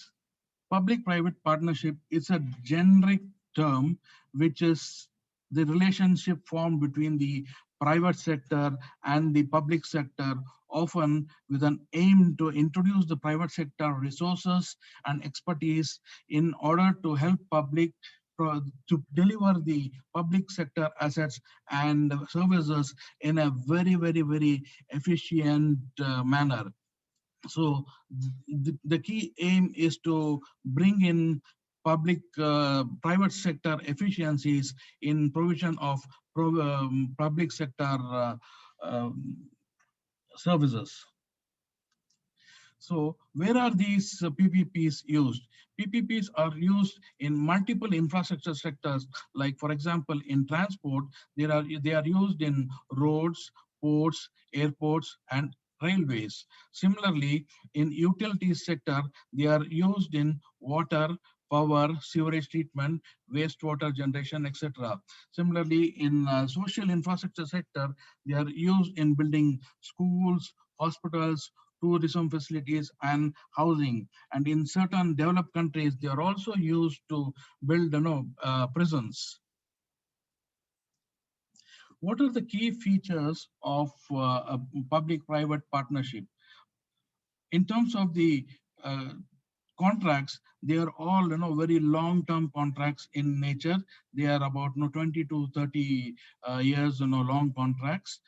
Public-private partnership is a generic term which is the relationship formed between the private sector and the public sector, often with an aim to introduce the private sector resources and expertise in order to help public to deliver the public sector assets and services in a very, very, very efficient manner. So the key aim is to bring in private sector efficiencies in provision of public sector services. So where are these PPPs used? PPPs are used in multiple infrastructure sectors, like for example, in transport, they are used in roads, ports, airports, and railways. Similarly, in utilities sector, they are used in water, power, sewerage treatment, wastewater generation, etc. Similarly, in social infrastructure sector, they are used in building schools, hospitals, tourism facilities, and housing. And in certain developed countries, they are also used to build prisons. What are the key features of a public-private partnership? In terms of the contracts, they are all very long-term contracts in nature. They are about 20 to 30 years long contracts.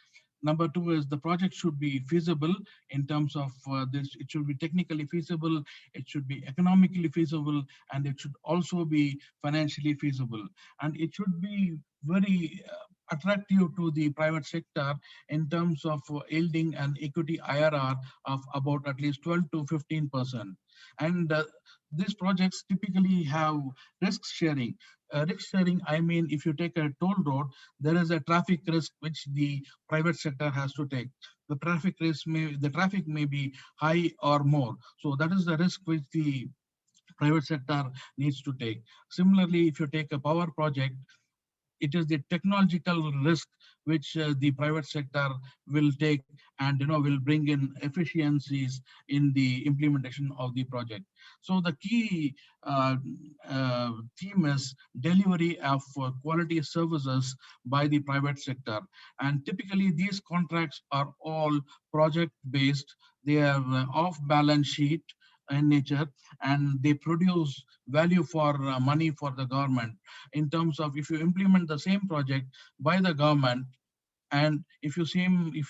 Number two is the project should be feasible in terms of this. It should be technically feasible, it should be economically feasible, and it should also be financially feasible. And it should be very attractive to the private sector in terms of yielding an equity IRR of about at least 12 to 15%. And these projects typically have risk sharing. Risk sharing, I mean, if you take a toll road, there is a traffic risk which the private sector has to take. The traffic may be high or more. So that is the risk which the private sector needs to take. Similarly, if you take a power project, it is the technological risk which the private sector will take, and will bring in efficiencies in the implementation of the project. So the key theme is delivery of quality services by the private sector. And typically these contracts are all project based. They are off balance sheet in nature, and they produce value for money for the government, in terms of if you implement the same project by the government, and if you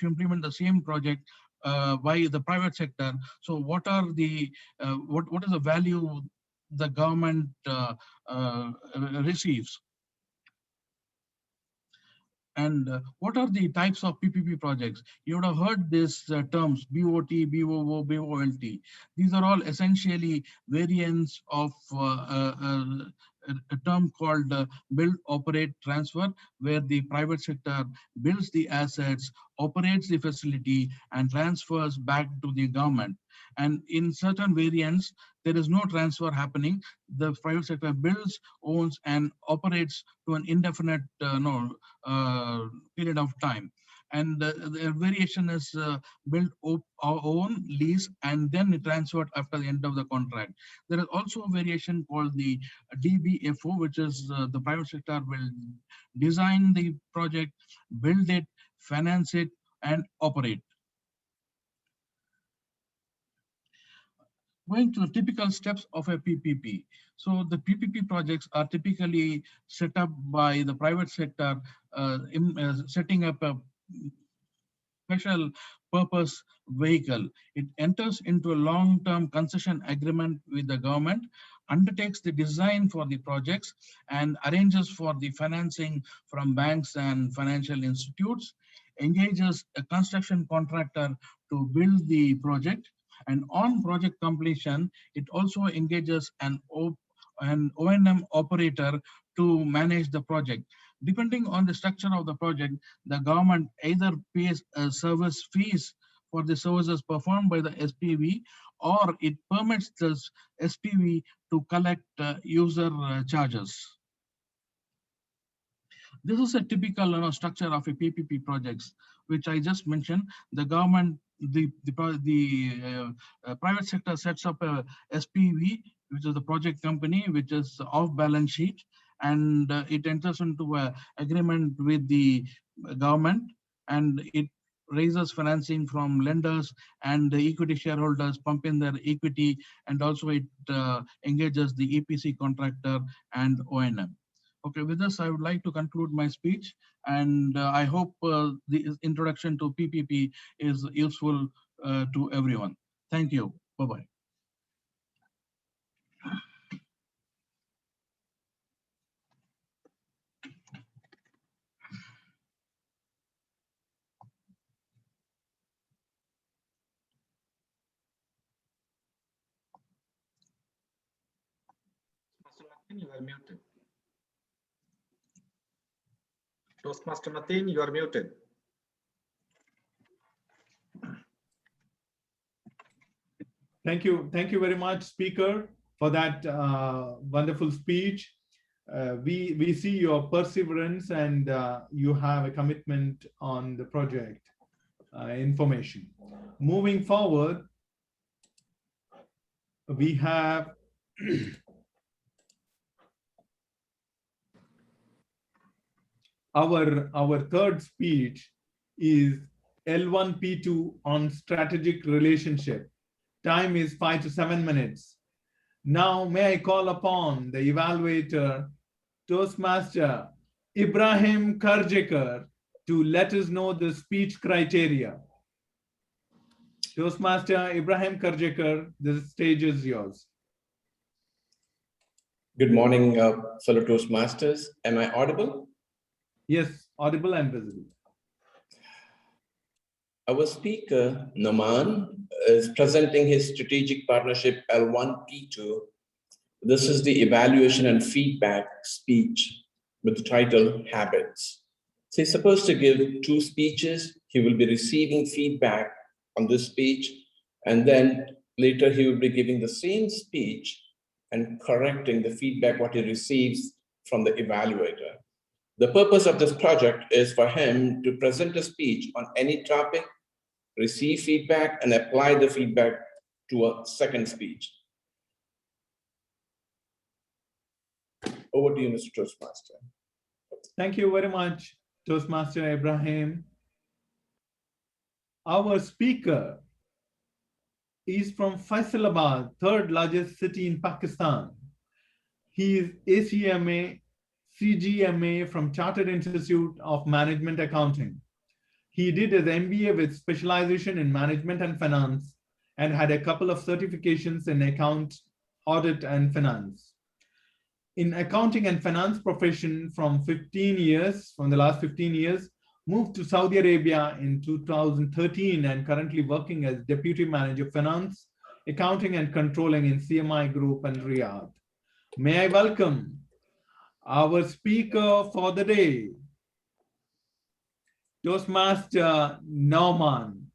implement the same project by the private sector, so what are the what is the value the government receives? And what are the types of PPP projects? You would have heard these terms: BOT, BOO, BOLT. These are all essentially variants of a term called build, operate, transfer, where the private sector builds the assets, operates the facility, and transfers back to the government. And in certain variants, there is no transfer happening. The private sector builds, owns, and operates to an indefinite period of time. And the variation is build, own, lease, and then transferred after the end of the contract. There is also a variation called the DBFO, which is the private sector will design the project, build it, finance it, and operate. Going to the typical steps of a PPP. So the PPP projects are typically set up by the private sector, setting up a special purpose vehicle. It enters into a long-term concession agreement with the government, undertakes the design for the projects, and arranges for the financing from banks and financial institutes, engages a construction contractor to build the project, and on project completion, it also engages an O&M operator to manage the project. Depending on the structure of the project, the government either pays service fees for the services performed by the SPV, or it permits the SPV to collect user charges. This is a typical structure of a PPP projects, which I just mentioned. The government, the private sector sets up a SPV, which is the project company, which is off balance sheet, and it enters into an agreement with the government, and it raises financing from lenders, and the equity shareholders pump in their equity, and also it engages the EPC contractor and O&M. Okay, with this, I would like to conclude my speech, and I hope the introduction to PPP is useful to everyone. Thank you. Bye-bye. You are muted. Toastmaster Mateen, you are muted. Thank you very much, speaker, for that wonderful speech. We see your perseverance, and you have a commitment on the project information. Moving forward, we have our third speech is L1P2 on strategic relationship. Time is 5 to 7 minutes. Now, may I call upon the evaluator, Toastmaster Ibrahim Karjekar, to let us know the speech criteria. Toastmaster Ibrahim Karjekar, the stage is yours. Good morning, fellow Toastmasters. Am I audible? Yes, audible and visible. Our speaker, Naman, is presenting his strategic partnership L1P2. This is the evaluation and feedback speech with the title Habits. So he's supposed to give 2 speeches. He will be receiving feedback on this speech, and then later he will be giving the same speech and correcting the feedback what he receives from the evaluator. The purpose of this project is for him to present a speech on any topic, receive feedback, and apply the feedback to a second speech. Over to you, Mr. Toastmaster. Thank you very much, Toastmaster Ibrahim. Our speaker is from Faisalabad, third largest city in Pakistan. He is ACMA, CGMA from Chartered Institute of Management Accounting. He did his MBA with specialization in management and finance and had a couple of certifications in account, audit, and finance. In accounting and finance profession from the last 15 years, moved to Saudi Arabia in 2013 and currently working as Deputy Manager Finance, Accounting and Controlling in CMI Group and Riyadh. May I welcome our speaker for the day, Toastmaster Nauman.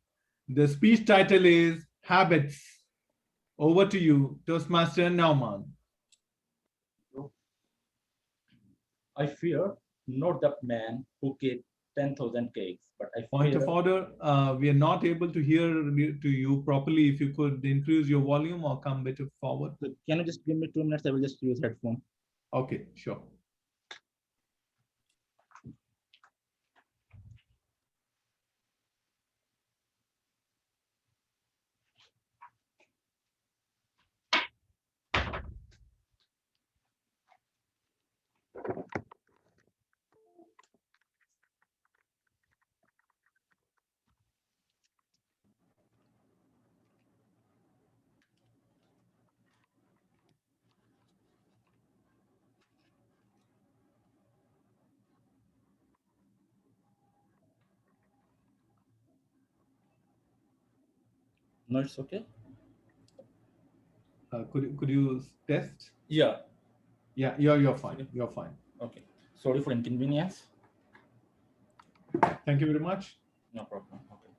The speech title is Habits. Over to you, Toastmaster Nauman. I fear not the man who cake 10,000 cakes, but I fear... Point of order, we are not able to hear to you properly. If you could increase your volume or come better forward. Can you just give me 2 minutes? I will just use headphone. Okay, sure. No, it's okay. Could you test? Yeah. Yeah, you're fine. You're fine. Okay. Sorry for inconvenience. Thank you very much. No problem. Okay.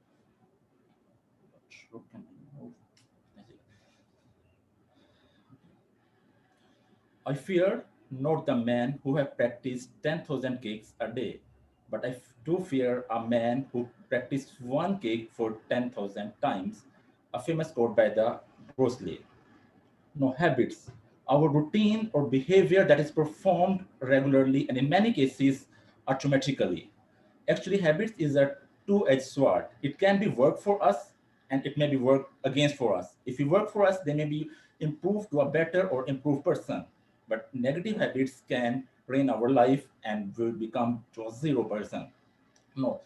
I fear not the man who have practiced 10,000 cakes a day, but I do fear a man who practiced 1 cake for 10,000 times, a famous quote by the Bruce Lee. No, habits, our routine or behavior that is performed regularly and in many cases automatically. Actually, habits is a two-edged sword. It can be work for us and it may be work against for us. If you work for us, they may be improved to a better or improved person. But negative habits can ruin our life and will become to a 0 person. No,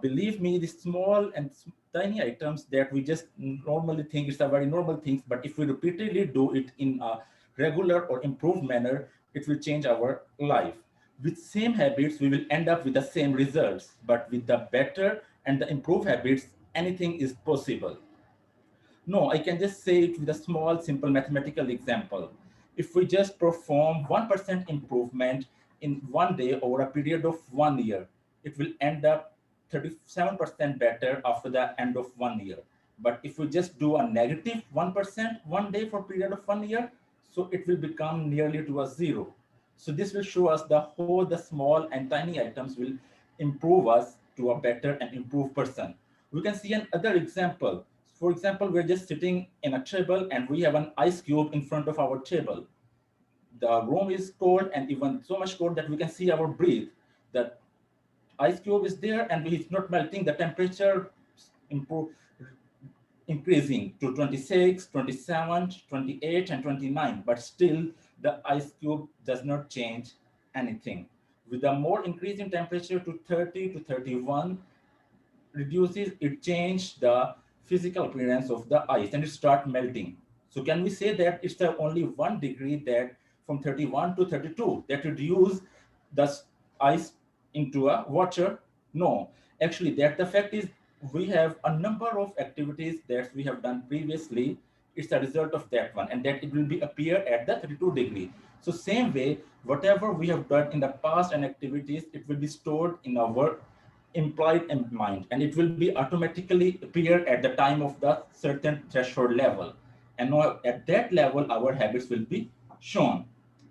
believe me, the small and tiny items that we just normally think it's a very normal things, but if we repeatedly do it in a regular or improved manner, it will change our life. With same habits, we will end up with the same results, but with the better and the improved habits, anything is possible. No, I can just say it with a small, simple mathematical example. If we just perform 1% improvement in 1 day over a period of 1 year, it will end up 37% better after the end of 1 year. But if we just do a negative 1% 1 day for a period of 1 year, so it will become nearly to a 0. So this will show us the small and tiny items will improve us to a better and improved person. We can see another example. For example, we're just sitting in a table and we have an ice cube in front of our table. The room is cold and even so much cold that we can see our breath. The ice cube is there and it's not melting. The temperature increasing to 26, 27, 28, and 29, but still the ice cube does not change anything. With a more increase in temperature to 30 to 31, reduces, it change the physical appearance of the ice and it start melting. So can we say that it's only 1 degree that from 31 to 32 that reduce the ice into a water? No, actually that the fact is we have a number of activities that we have done previously. It's a result of that one, and that it will be appear at the 32 degree. So same way, whatever we have done in the past and activities, it will be stored in our implied in mind, and it will be automatically appear at the time of the certain threshold level. And now at that level, our habits will be shown.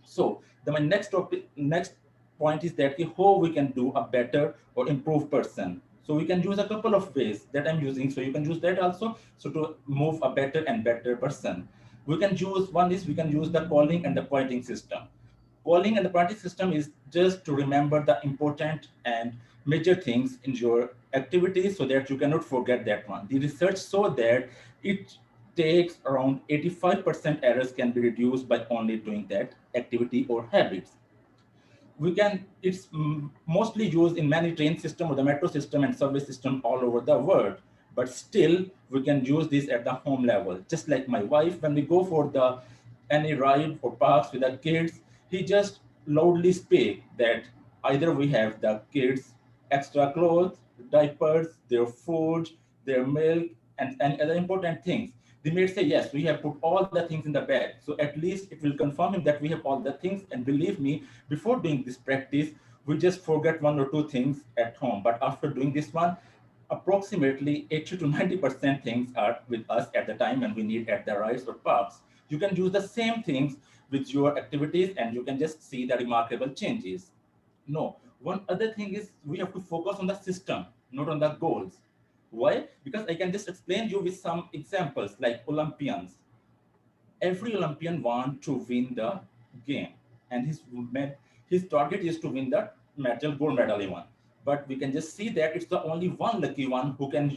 So my next topic, next point is that how we can do a better or improve person. So we can use a couple of ways that I'm using. So you can use that also. So to move a better and better person, we can use, one is we can use the calling and the pointing system. Calling and the pointing system is just to remember the important and major things in your activities so that you cannot forget that one. The research show that it takes around 85% errors can be reduced by only doing that activity or habits. We can, it's mostly used in many train system or the metro system and subway system all over the world, but still we can use this at the home level. Just like my wife, when we go for the any ride or parks with the kids, he just loudly speak that either we have the kids extra clothes, diapers, their food, their milk, and any other important things. The maid say, yes, we have put all the things in the bag. So at least it will confirm him that we have all the things. And believe me, before doing this practice, we just forget 1 or 2 things at home. But after doing this one, approximately 80 to 90% things are with us at the time when we need at the rides or parks. You can use the same things with your activities and you can just see the remarkable changes. No, one other thing is we have to focus on the system, not on the goals. Why? Because I can just explain you with some examples like Olympians. Every Olympian wants to win the game, and his target is to win the medal, gold medal even. But we can just see that it's the only one lucky one who can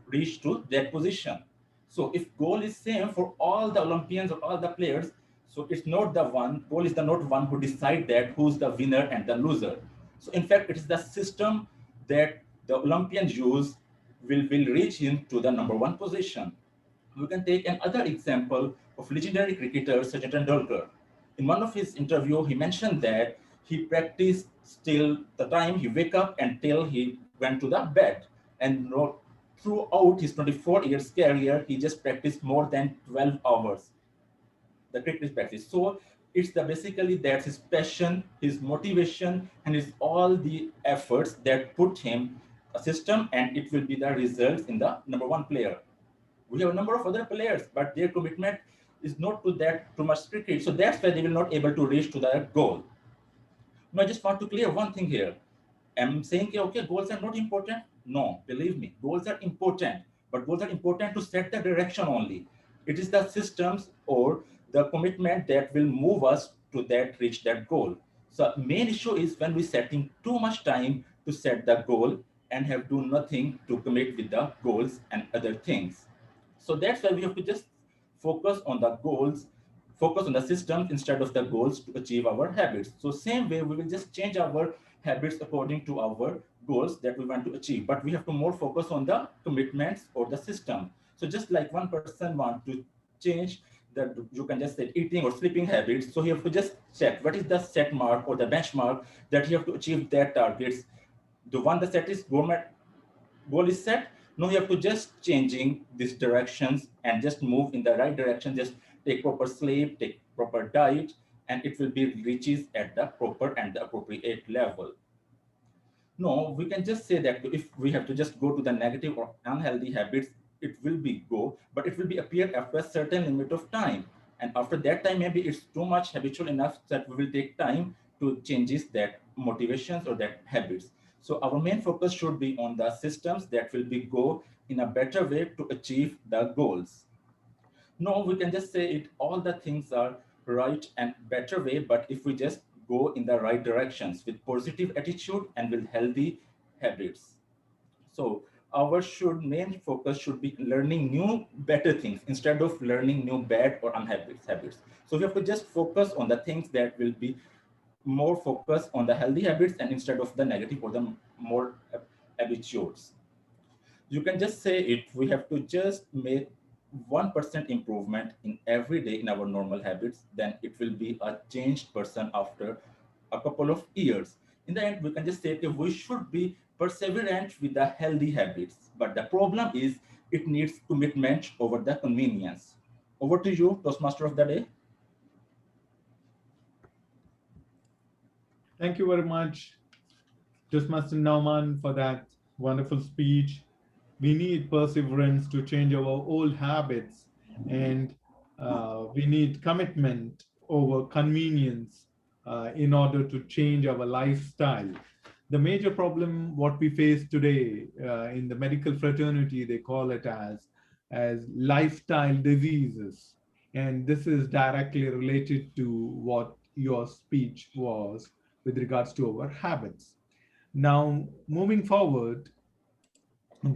reach to that position. So if goal is same for all the Olympians or all the players, so it's not the one, goal is the not one who decide that who's the winner and the loser. So in fact, it is the system that the Olympians use will reach him to the #1 position. We can take another example of legendary cricketer Sachin Tendulkar. In one of his interview, he mentioned that he practiced till the time he wake up until he went to the bed. And throughout his 24 years career, he just practiced more than 12 hours, the cricket practice. So it's the basically that's his passion, his motivation, and his all the efforts that put him a system, and it will be the results in the #1 player. We have a number of other players, but their commitment is not to that too much cricket. So that's why they will not able to reach to their goal. Now, I just want to clear one thing here. I'm saying, okay, goals are not important. No, believe me, goals are important, but goals are important to set the direction only. It is the systems or the commitment that will move us to that reach that goal. So main issue is when we setting too much time to set the goal and have do nothing to commit with the goals and other things. So that's why we have to just focus on the goals, focus on the systems instead of the goals to achieve our habits. So same way, we will just change our habits according to our goals that we want to achieve. But we have to more focus on the commitments or the system. So just like one person want to change that, you can just say eating or sleeping habits. So you have to just check what is the set mark or the benchmark that you have to achieve that targets. The one that set is goal is set. Now you have to just changing these directions and just move in the right direction. Just take proper sleep, take proper diet, and it will be reaches at the proper and the appropriate level. No, we can just say that if we have to just go to the negative or unhealthy habits, it will be go, but it will be appear after a certain limit of time. And after that time, maybe it's too much habitual enough that we will take time to changes that motivations or that habits. So our main focus should be on the systems that will be go in a better way to achieve the goals. No, we can just say it, all the things are right and better way, but if we just go in the right directions with positive attitude and with healthy habits. So our main focus should be learning new, better things instead of learning new bad or unhappy habits. So we have to just focus on the things that will be more focused on the healthy habits and instead of the negative or the more habituals. You can just say it, we have to just make 1% improvement in every day in our normal habits, then it will be a changed person after a couple of years. In the end, we can just say that we should be perseverant with the healthy habits, but the problem is it needs commitment over the convenience. Over to you, Toastmaster of the day. Thank you very much, Toastmaster Nauman, for that wonderful speech. We need perseverance to change our old habits, and we need commitment over convenience in order to change our lifestyle. The major problem what we face today in the medical fraternity, they call it as lifestyle diseases. And this is directly related to what your speech was with regards to our habits. Now, moving forward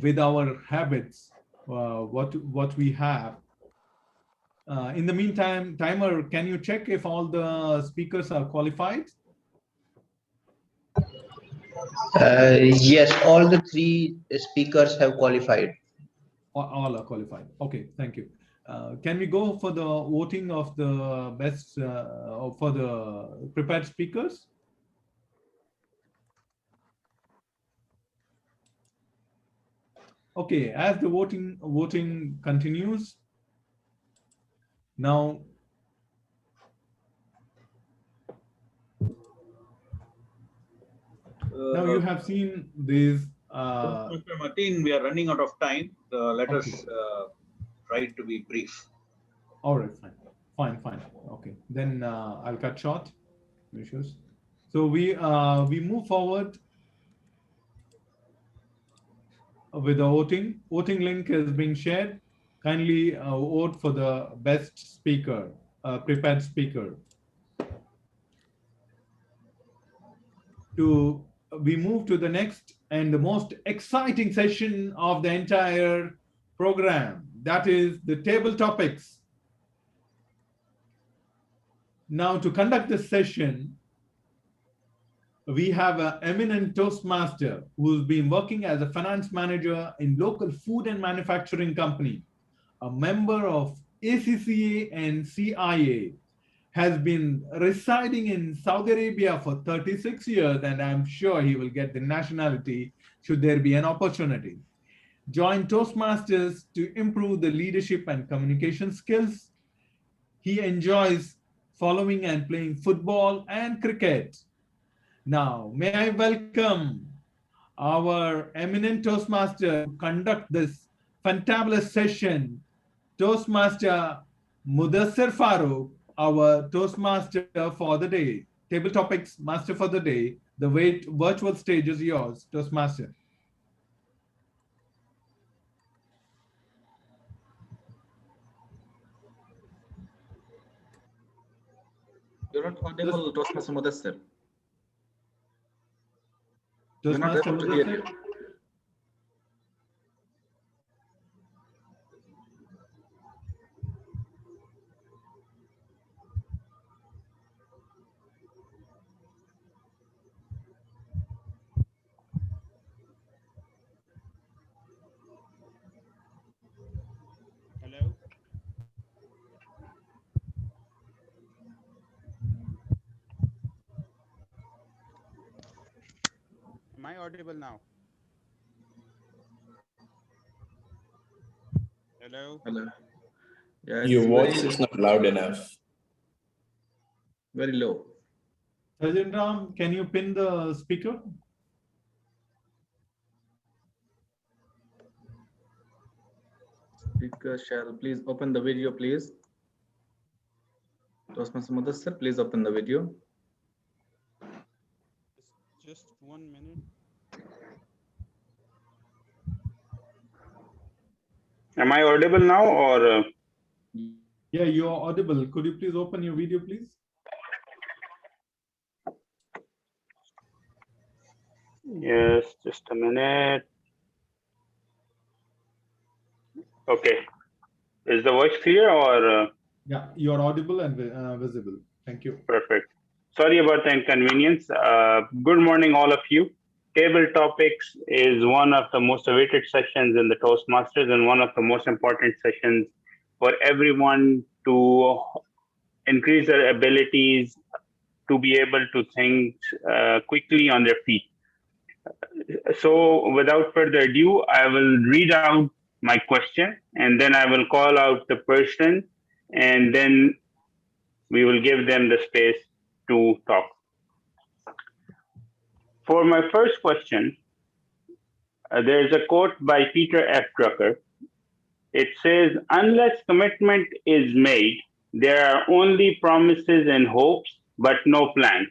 with our habits, what we have. In the meantime, timer, can you check if all the speakers are qualified? Yes, all the three speakers have qualified. All are qualified. Okay, thank you. Can we go for the voting of the best for the prepared speakers? Okay, as the voting continues, now you have seen these. Mr. Martin, we are running out of time. Let us try to be brief. All right, fine. Okay, then I'll cut short. No issues. So we move forward with the voting. Voting link is being shared. Kindly vote for the best speaker, prepared speaker. We move to the next and the most exciting session of the entire program. That is the table topics. Now, to conduct this session, we have an eminent Toastmaster who's been working as a finance manager in local food and manufacturing company, a member of ACCA and CIA, has been residing in Saudi Arabia for 36 years, and I'm sure he will get the nationality should there be an opportunity. Join Toastmasters to improve the leadership and communication skills. He enjoys following and playing football and cricket. Now, may I welcome our eminent Toastmaster to conduct this fantabulous session, Toastmaster Mudassir Farooq, our Toastmaster for the day. Table topics master for the day. The virtual stage is yours, Toastmaster. You're not audible, Toastmaster Mudassir. Toastmaster Mudassir? Hello? Am I audible now? Hello? Hello. Yeah, Your voice is not loud enough. Very low. Sajjan Ram, can you pin the speaker? Speaker shall please open the video, please. Toastmaster Mudassir, please open the video. Just 1 minute. Am I audible now or? Yeah, you are audible. Could you please open your video, please? Yes, just a minute. Okay. Is the voice clear or? Yeah, you're audible and visible. Thank you. Perfect. Sorry about the inconvenience. Good morning, all of you. Table topics is one of the most awaited sessions in the Toastmasters and one of the most important sessions for everyone to increase their abilities to be able to think quickly on their feet. So without further ado, I will read out my question and then I will call out the person and then we will give them the space to talk. For my first question, there is a quote by Peter F. Drucker. It says, unless commitment is made, there are only promises and hopes, but no plans.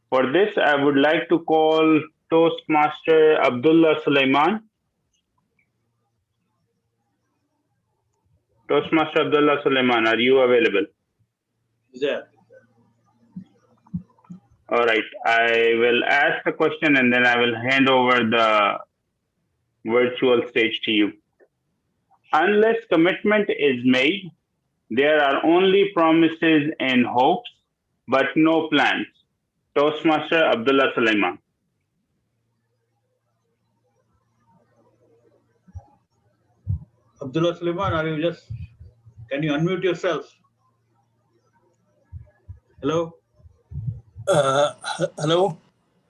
For this, I would like to call Toastmaster Abdullah Sulaiman. Toastmaster Abdullah Sulaiman, are you available? Yeah. All right, I will ask the question and then I will hand over the virtual stage to you. Unless commitment is made, there are only promises and hopes, but no plans. Toastmaster Abdullah Sulaiman. Abdullah Sulaiman, can you unmute yourself? Hello? Hello?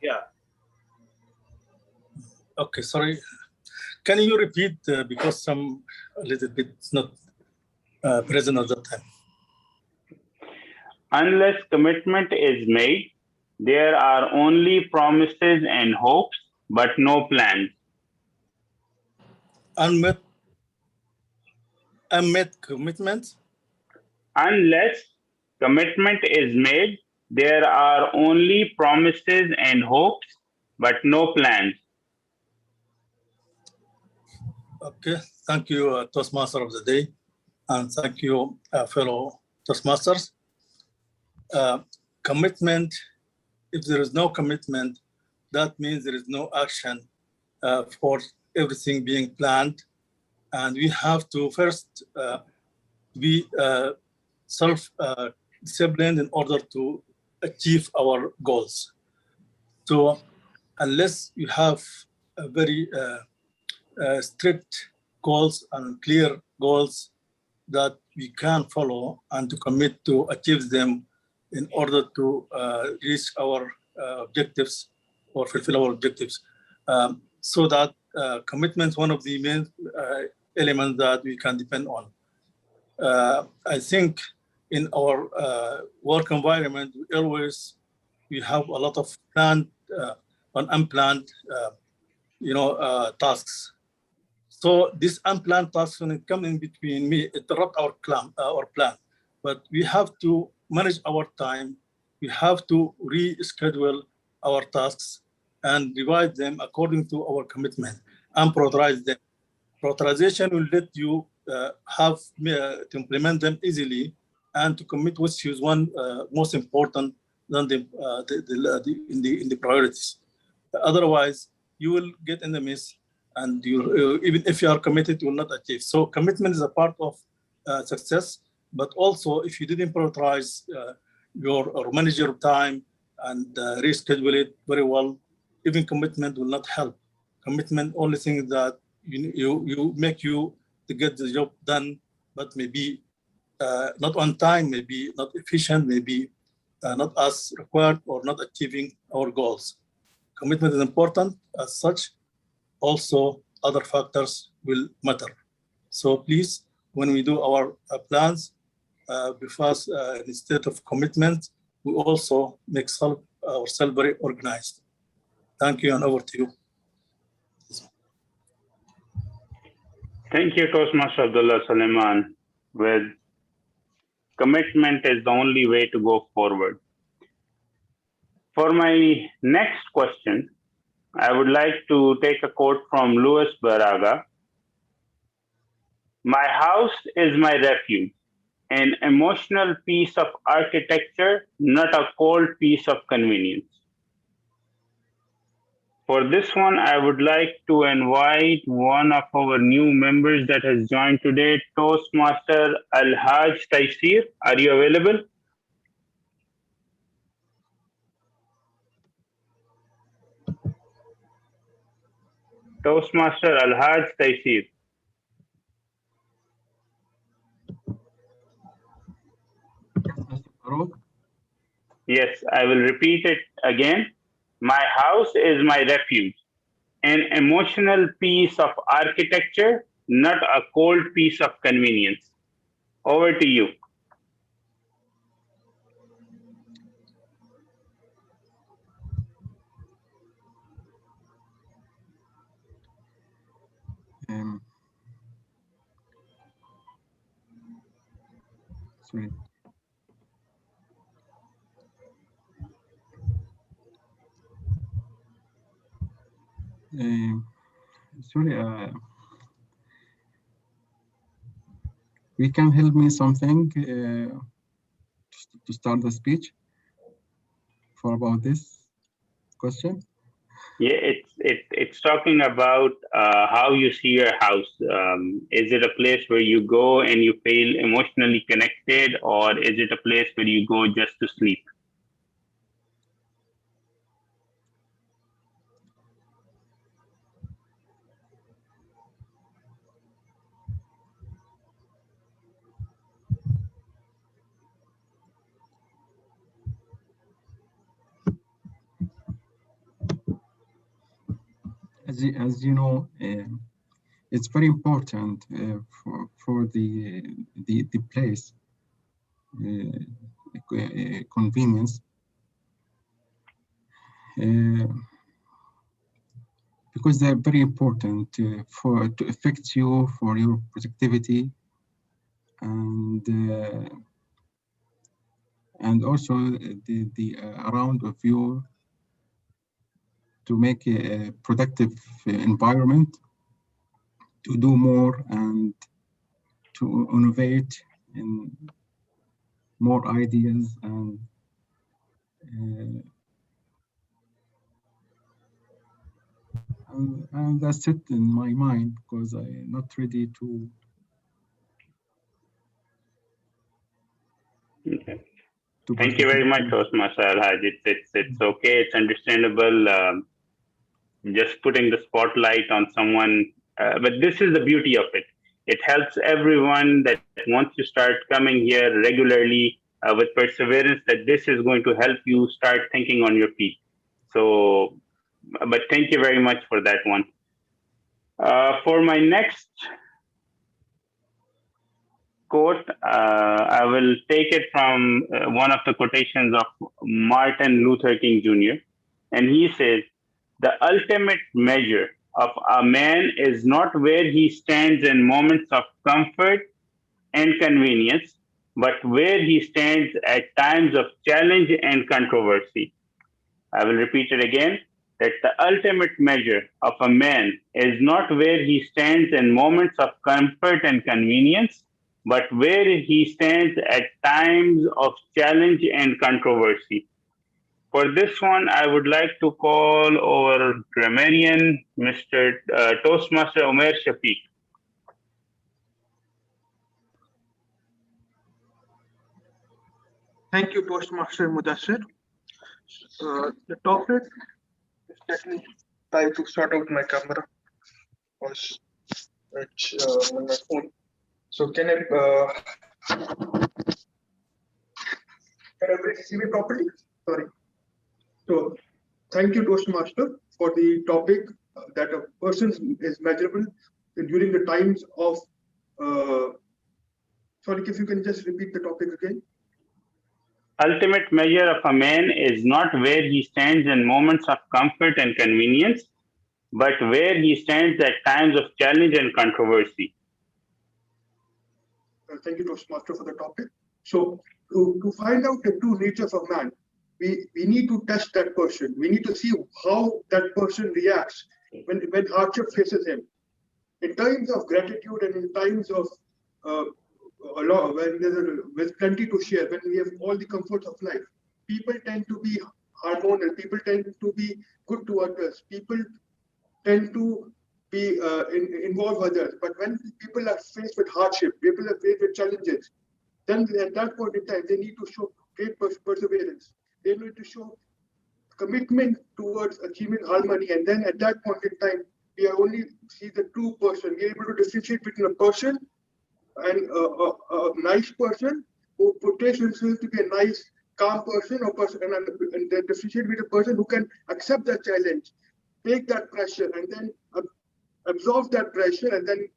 Yeah. Okay, sorry. Can you repeat because I'm a little bit not present at that time? Unless commitment is made, there are only promises and hopes, but no plans. Unmet commitment? Unless commitment is made, there are only promises and hopes, but no plans. Okay, thank you, Toastmaster of the Day, and thank you, fellow Toastmasters. Commitment, if there is no commitment, that means there is no action for everything being planned. And we have to first be self-disciplined in order to achieve our goals. So unless you have a very strict goals and clear goals that we can follow and to commit to achieve them in order to reach our objectives or fulfill our objectives. So that commitment is one of the main elements that we can depend on. I think in our work environment, we have a lot of planned and unplanned tasks. So this unplanned tasks, when it comes in between, may interrupt our plan. But we have to manage our time. We have to reschedule our tasks and divide them according to our commitment and prioritize them. Prioritization will let you to implement them easily and to commit which is one most important than in the priorities. Otherwise, you will get in the miss, and you even if you are committed, you will not achieve. So commitment is a part of success, but also if you didn't prioritize or manage your time and reschedule it very well, even commitment will not help. Commitment only thing that you make you to get the job done, but maybe not on time, maybe not efficient, maybe not as required or not achieving our goals. Commitment is important as such. Also, other factors will matter. So please, when we do our plans, because instead of commitment, we also make ourselves very organized. Thank you, and over to you. Thank you, Toastmaster Abdullah Sulaiman. With commitment is the only way to go forward. For my next question, I would like to take a quote from Louis Baraga. My house is my refuge, an emotional piece of architecture, not a cold piece of convenience. For this one, I would like to invite one of our new members that has joined today, Toastmaster Alhaj Taisir. Are you available? Toastmaster Alhaj Taisir. Yes, I will repeat it again. My house is my refuge, an emotional piece of architecture, not a cold piece of convenience. Over to you. Sorry. Sorry, we can help me something to start the speech for about this question. Yeah, it's talking about how you see your house. Is it a place where you go and you feel emotionally connected, or is it a place where you go just to sleep? As you know, it's very important for the place convenience, because they're very important to affect you for your productivity and also the around of you to make a productive environment to do more and to innovate in more ideas and that's it in my mind, because I'm not ready to. Okay. Thank you very much, Toastmaster Alhaj. It's okay. It's understandable. Just putting the spotlight on someone, but this is the beauty of it. It helps everyone that wants to start coming here regularly with perseverance, that this is going to help you start thinking on your feet. So, but thank you very much for that one. For my next quote, I will take it from one of the quotations of Martin Luther King Jr. And he says, "The ultimate measure of a man is not where he stands in moments of comfort and convenience, but where he stands at times of challenge and controversy." I will repeat it again, that the ultimate measure of a man is not where he stands in moments of comfort and convenience, but where he stands at times of challenge and controversy. For this one, I would like to call our grammarian, Mr. Toastmaster Omer Shafiq. Thank you, Toastmaster Mudassir. The topic is, let me try to sort out my camera because it's on my phone. So can everybody see me properly? Sorry. So thank you, Toastmaster, for the topic that a person is measurable during the times of. Sorry, if you can just repeat the topic again. Ultimate measure of a man is not where he stands in moments of comfort and convenience, but where he stands at times of challenge and controversy. Thank you, Toastmaster, for the topic. So to find out the true nature of a man, we need to test that person. We need to see how that person reacts when hardship faces him. In times of gratitude and in times of when there's with plenty to share, when we have all the comforts of life, people tend to be hormonal. People tend to be good to others. People tend to be involve others. But when people are faced with hardship, people are faced with challenges, then at that point in time, they need to show great perseverance. They need to show commitment towards achieving harmony. And then at that point in time, we are only see the true person. We are able to differentiate between a person and a nice person who portrays himself to be a nice, calm person, or person, and then differentiate with a person who can accept that challenge, take that pressure, and then absorb that pressure, and then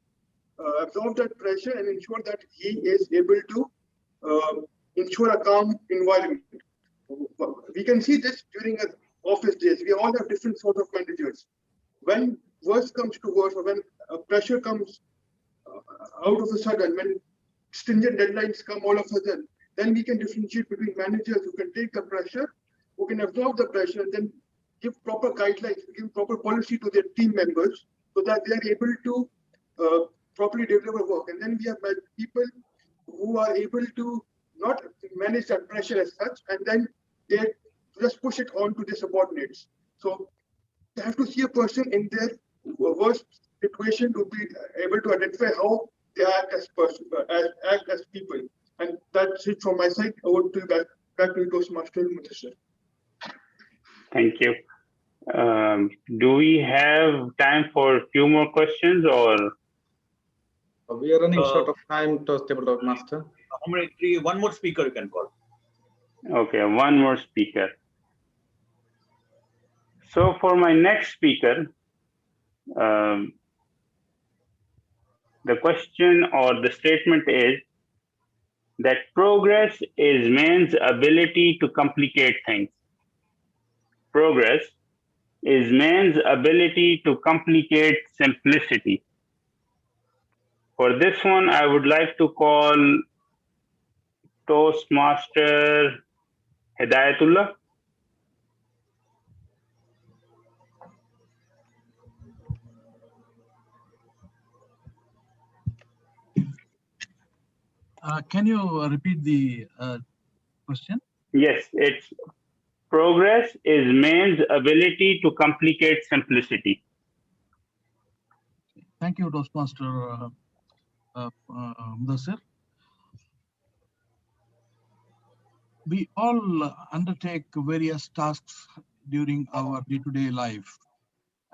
and ensure that he is able to ensure a calm environment. We can see this during office days. We all have different sort of managers. When worst comes to worst, or when pressure comes out of a sudden, when stringent deadlines come all of a sudden, then we can differentiate between managers who can take the pressure, who can absorb the pressure, and then give proper guidelines, give proper policy to their team members so that they are able to properly deliver work. And then we have people who are able to not manage that pressure as such, and then they just push it on to their subordinates. So you have to see a person in their worst situation to be able to identify how they act as people. And that's it from my side. Over to back to Toastmaster Muthushar. Thank you. Do we have time for a few more questions, or? We are running short of time, Table Master. One more speaker you can call. Okay, one more speaker. So for my next speaker, the question or the statement is that progress is man's ability to complicate things. Progress is man's ability to complicate simplicity. For this one, I would like to call Toastmaster Hidayatullah. Can you repeat the question? Yes, it's progress is man's ability to complicate simplicity. Thank you, Toastmaster Mudassir. We all undertake various tasks during our day-to-day life,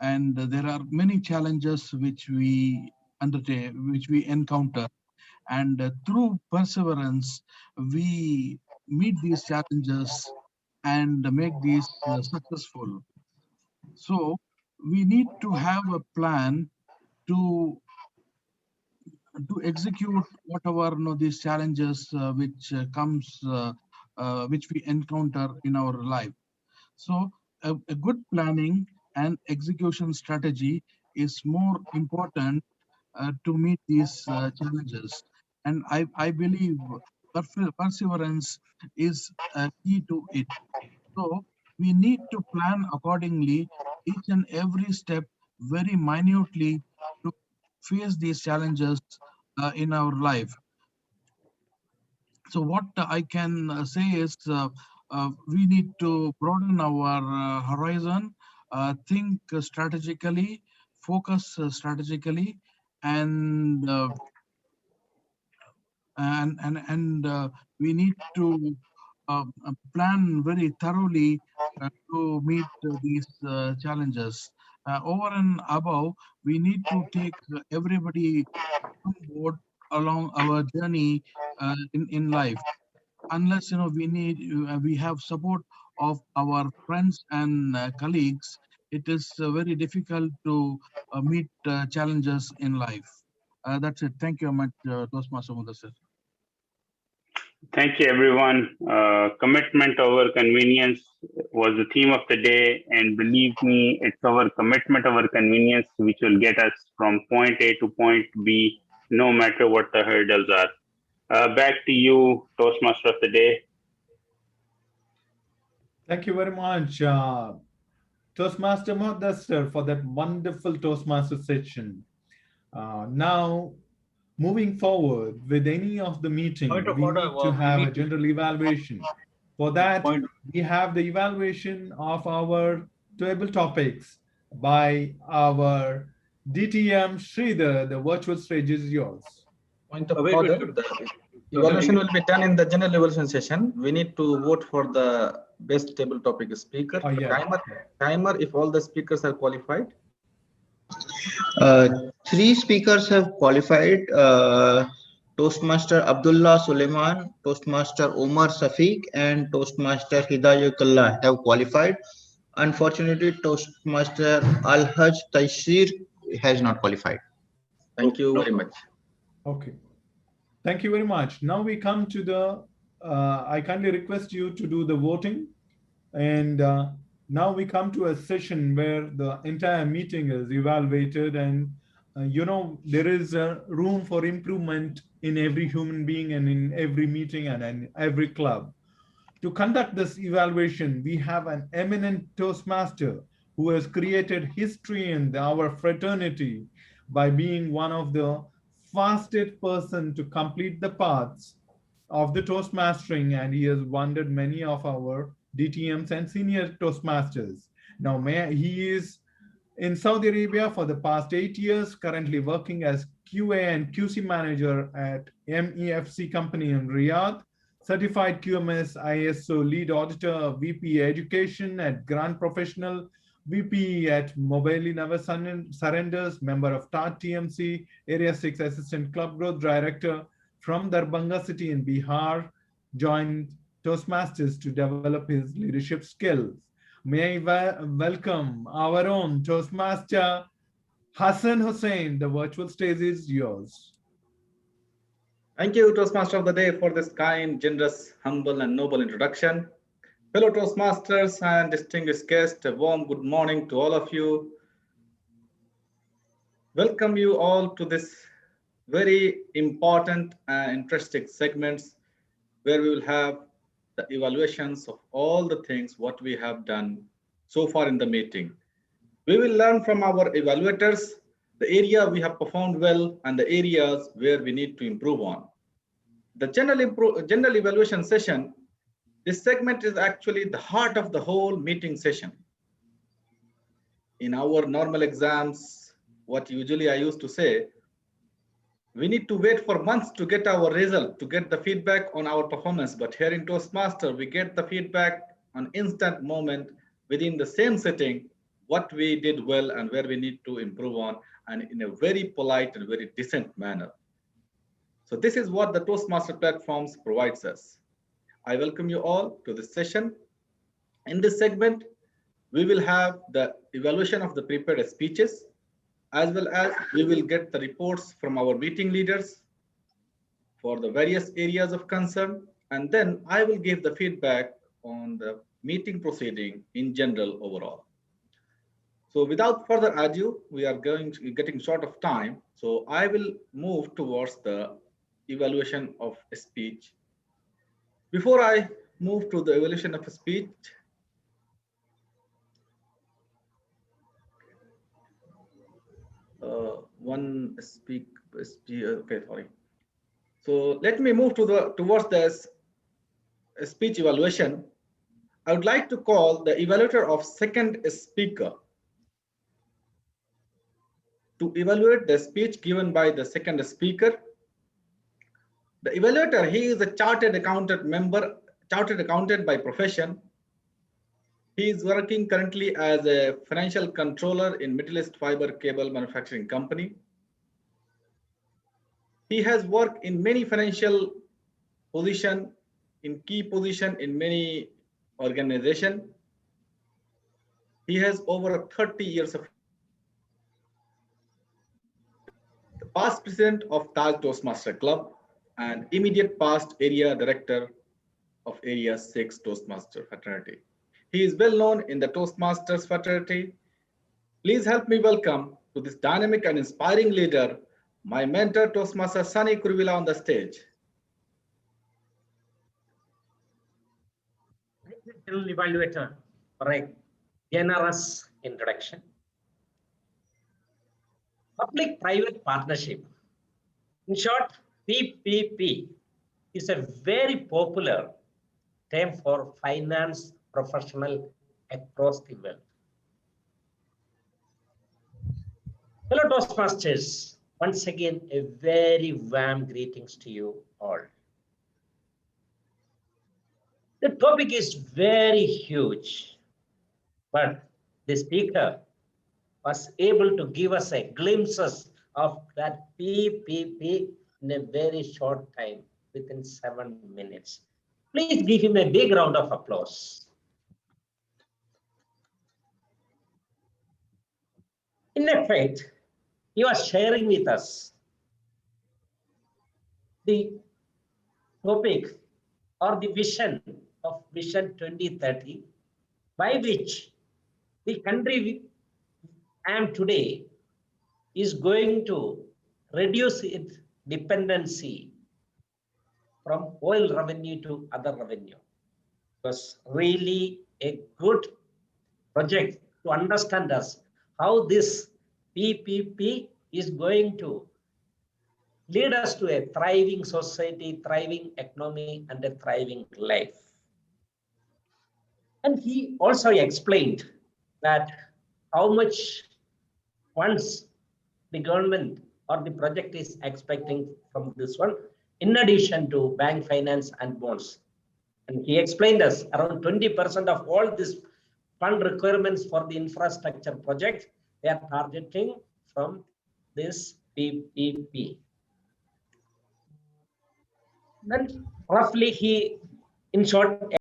and there are many challenges which we undertake, which we encounter, and through perseverance, we meet these challenges and make these successful. So we need to have a plan to execute whatever these challenges which we encounter in our life. So a good planning and execution strategy is more important to meet these challenges. And I believe perseverance is key to it. So we need to plan accordingly, each and every step very minutely to face these challenges in our life. So what I can say is we need to broaden our horizon, think strategically, focus strategically, and we need to plan very thoroughly to meet these challenges. Over and above, we need to take everybody on board along our journey in life. Unless we have support of our friends and colleagues, it is very difficult to meet challenges in life. That's it. Thank you very much, Toastmaster Mudassir. Thank you, everyone. Commitment over convenience was the theme of the day, and believe me, it's our commitment over convenience which will get us from point A to point B, no matter what the hurdles are. Back to you, Toastmaster of the day. Thank you very much, Toastmaster Mudassir, for that wonderful Toastmaster session. Now, moving forward with any of the meeting, we need to have a general evaluation. For that, we have the evaluation of our table topics by our DTM Sridhar. The virtual stage is yours. Point of order, the evaluation will be done in the general evaluation session. We need to vote for the best table topic speaker. Oh, yeah. Timer if all the speakers are qualified. 3 speakers have qualified. Toastmaster Abdullah Suleiman, Toastmaster Omar Safiq, and Toastmaster Hidayatullah have qualified. Unfortunately, Toastmaster Al-Haj Taishir has not qualified. Thank you very much. Okay. Thank you very much. Now we come to the, I kindly request you to do the voting. And now we come to a session where the entire meeting is evaluated, and there is a room for improvement in every human being and in every meeting and in every club. To conduct this evaluation, we have an eminent Toastmaster who has created history in our fraternity by being one of the fastest person to complete the paths of the Toastmastering, and he has wondered many of our DTMs and senior Toastmasters. Now, he is in Saudi Arabia for the past 8 years, currently working as QA and QC manager at MEFC company in Riyadh, certified QMS ISO lead auditor, VP education at Grand Professional, VP at Mobile Never Surrenders, member of TAT TMC, Area 6 Assistant Club Growth Director from Darbhanga city in Bihar, joined Toastmasters to develop his leadership skills. May I welcome our own Toastmaster, Hassan Hussain. The virtual stage is yours. Thank you, Toastmaster of the Day, for this kind, generous, humble, and noble introduction. Fellow Toastmasters and distinguished guests, a warm good morning to all of you. Welcome you all to this very important and interesting segments where we will have the evaluations of all the things what we have done so far in the meeting. We will learn from our evaluators the area we have performed well and the areas where we need to improve on. The general evaluation session, this segment is actually the heart of the whole meeting session. In our normal exams, what usually I used to say, we need to wait for months to get our result, to get the feedback on our performance. But here in Toastmaster, we get the feedback on instant moment within the same setting, what we did well and where we need to improve on, and in a very polite and very decent manner. So this is what the Toastmaster platforms provides us. I welcome you all to this session. In this segment, we will have the evaluation of the prepared speeches, as well as we will get the reports from our meeting leaders for the various areas of concern. And then I will give the feedback on the meeting proceeding in general overall. So without further ado, we are getting short of time. So I will move towards the evaluation of a speech. Before I move to the evaluation of a speech, okay, sorry. So let me move towards the speech evaluation. I would like to call the evaluator of second speaker to evaluate the speech given by the second speaker. The evaluator, he is a chartered accountant by profession. He is working currently as a financial controller in Middle East Fiber Cable Manufacturing Company. He has worked in many financial positions, in key position in many organizations. He has over 30 years of the past president of Taj Toastmaster Club and immediate past area director of Area 6 Toastmaster Fraternity. He is well known in the Toastmasters fraternity. Please help me welcome to this dynamic and inspiring leader, my mentor Toastmaster Sunny Kurvila on the stage. Thank you, General Evaluator, for a generous introduction. Public-private partnership, in short, PPP, is a very popular term for finance professional across the world. Hello Toastmasters, once again a very warm greetings to you all. The topic is very huge, but the speaker was able to give us a glimpses of that PPP in a very short time, within 7 minutes. Please give him a big round of applause. In effect, he was sharing with us the topic or the vision of Vision 2030, by which the country I am today is going to reduce its dependency from oil revenue to other revenue. It was really a good project to understand us how this PPP is going to lead us to a thriving society, thriving economy, and a thriving life. And he also explained that how much funds the government or the project is expecting from this one, in addition to bank finance and bonds. And he explained us around 20% of all these fund requirements for the infrastructure project, they are targeting from this PPP. Then roughly he, in short,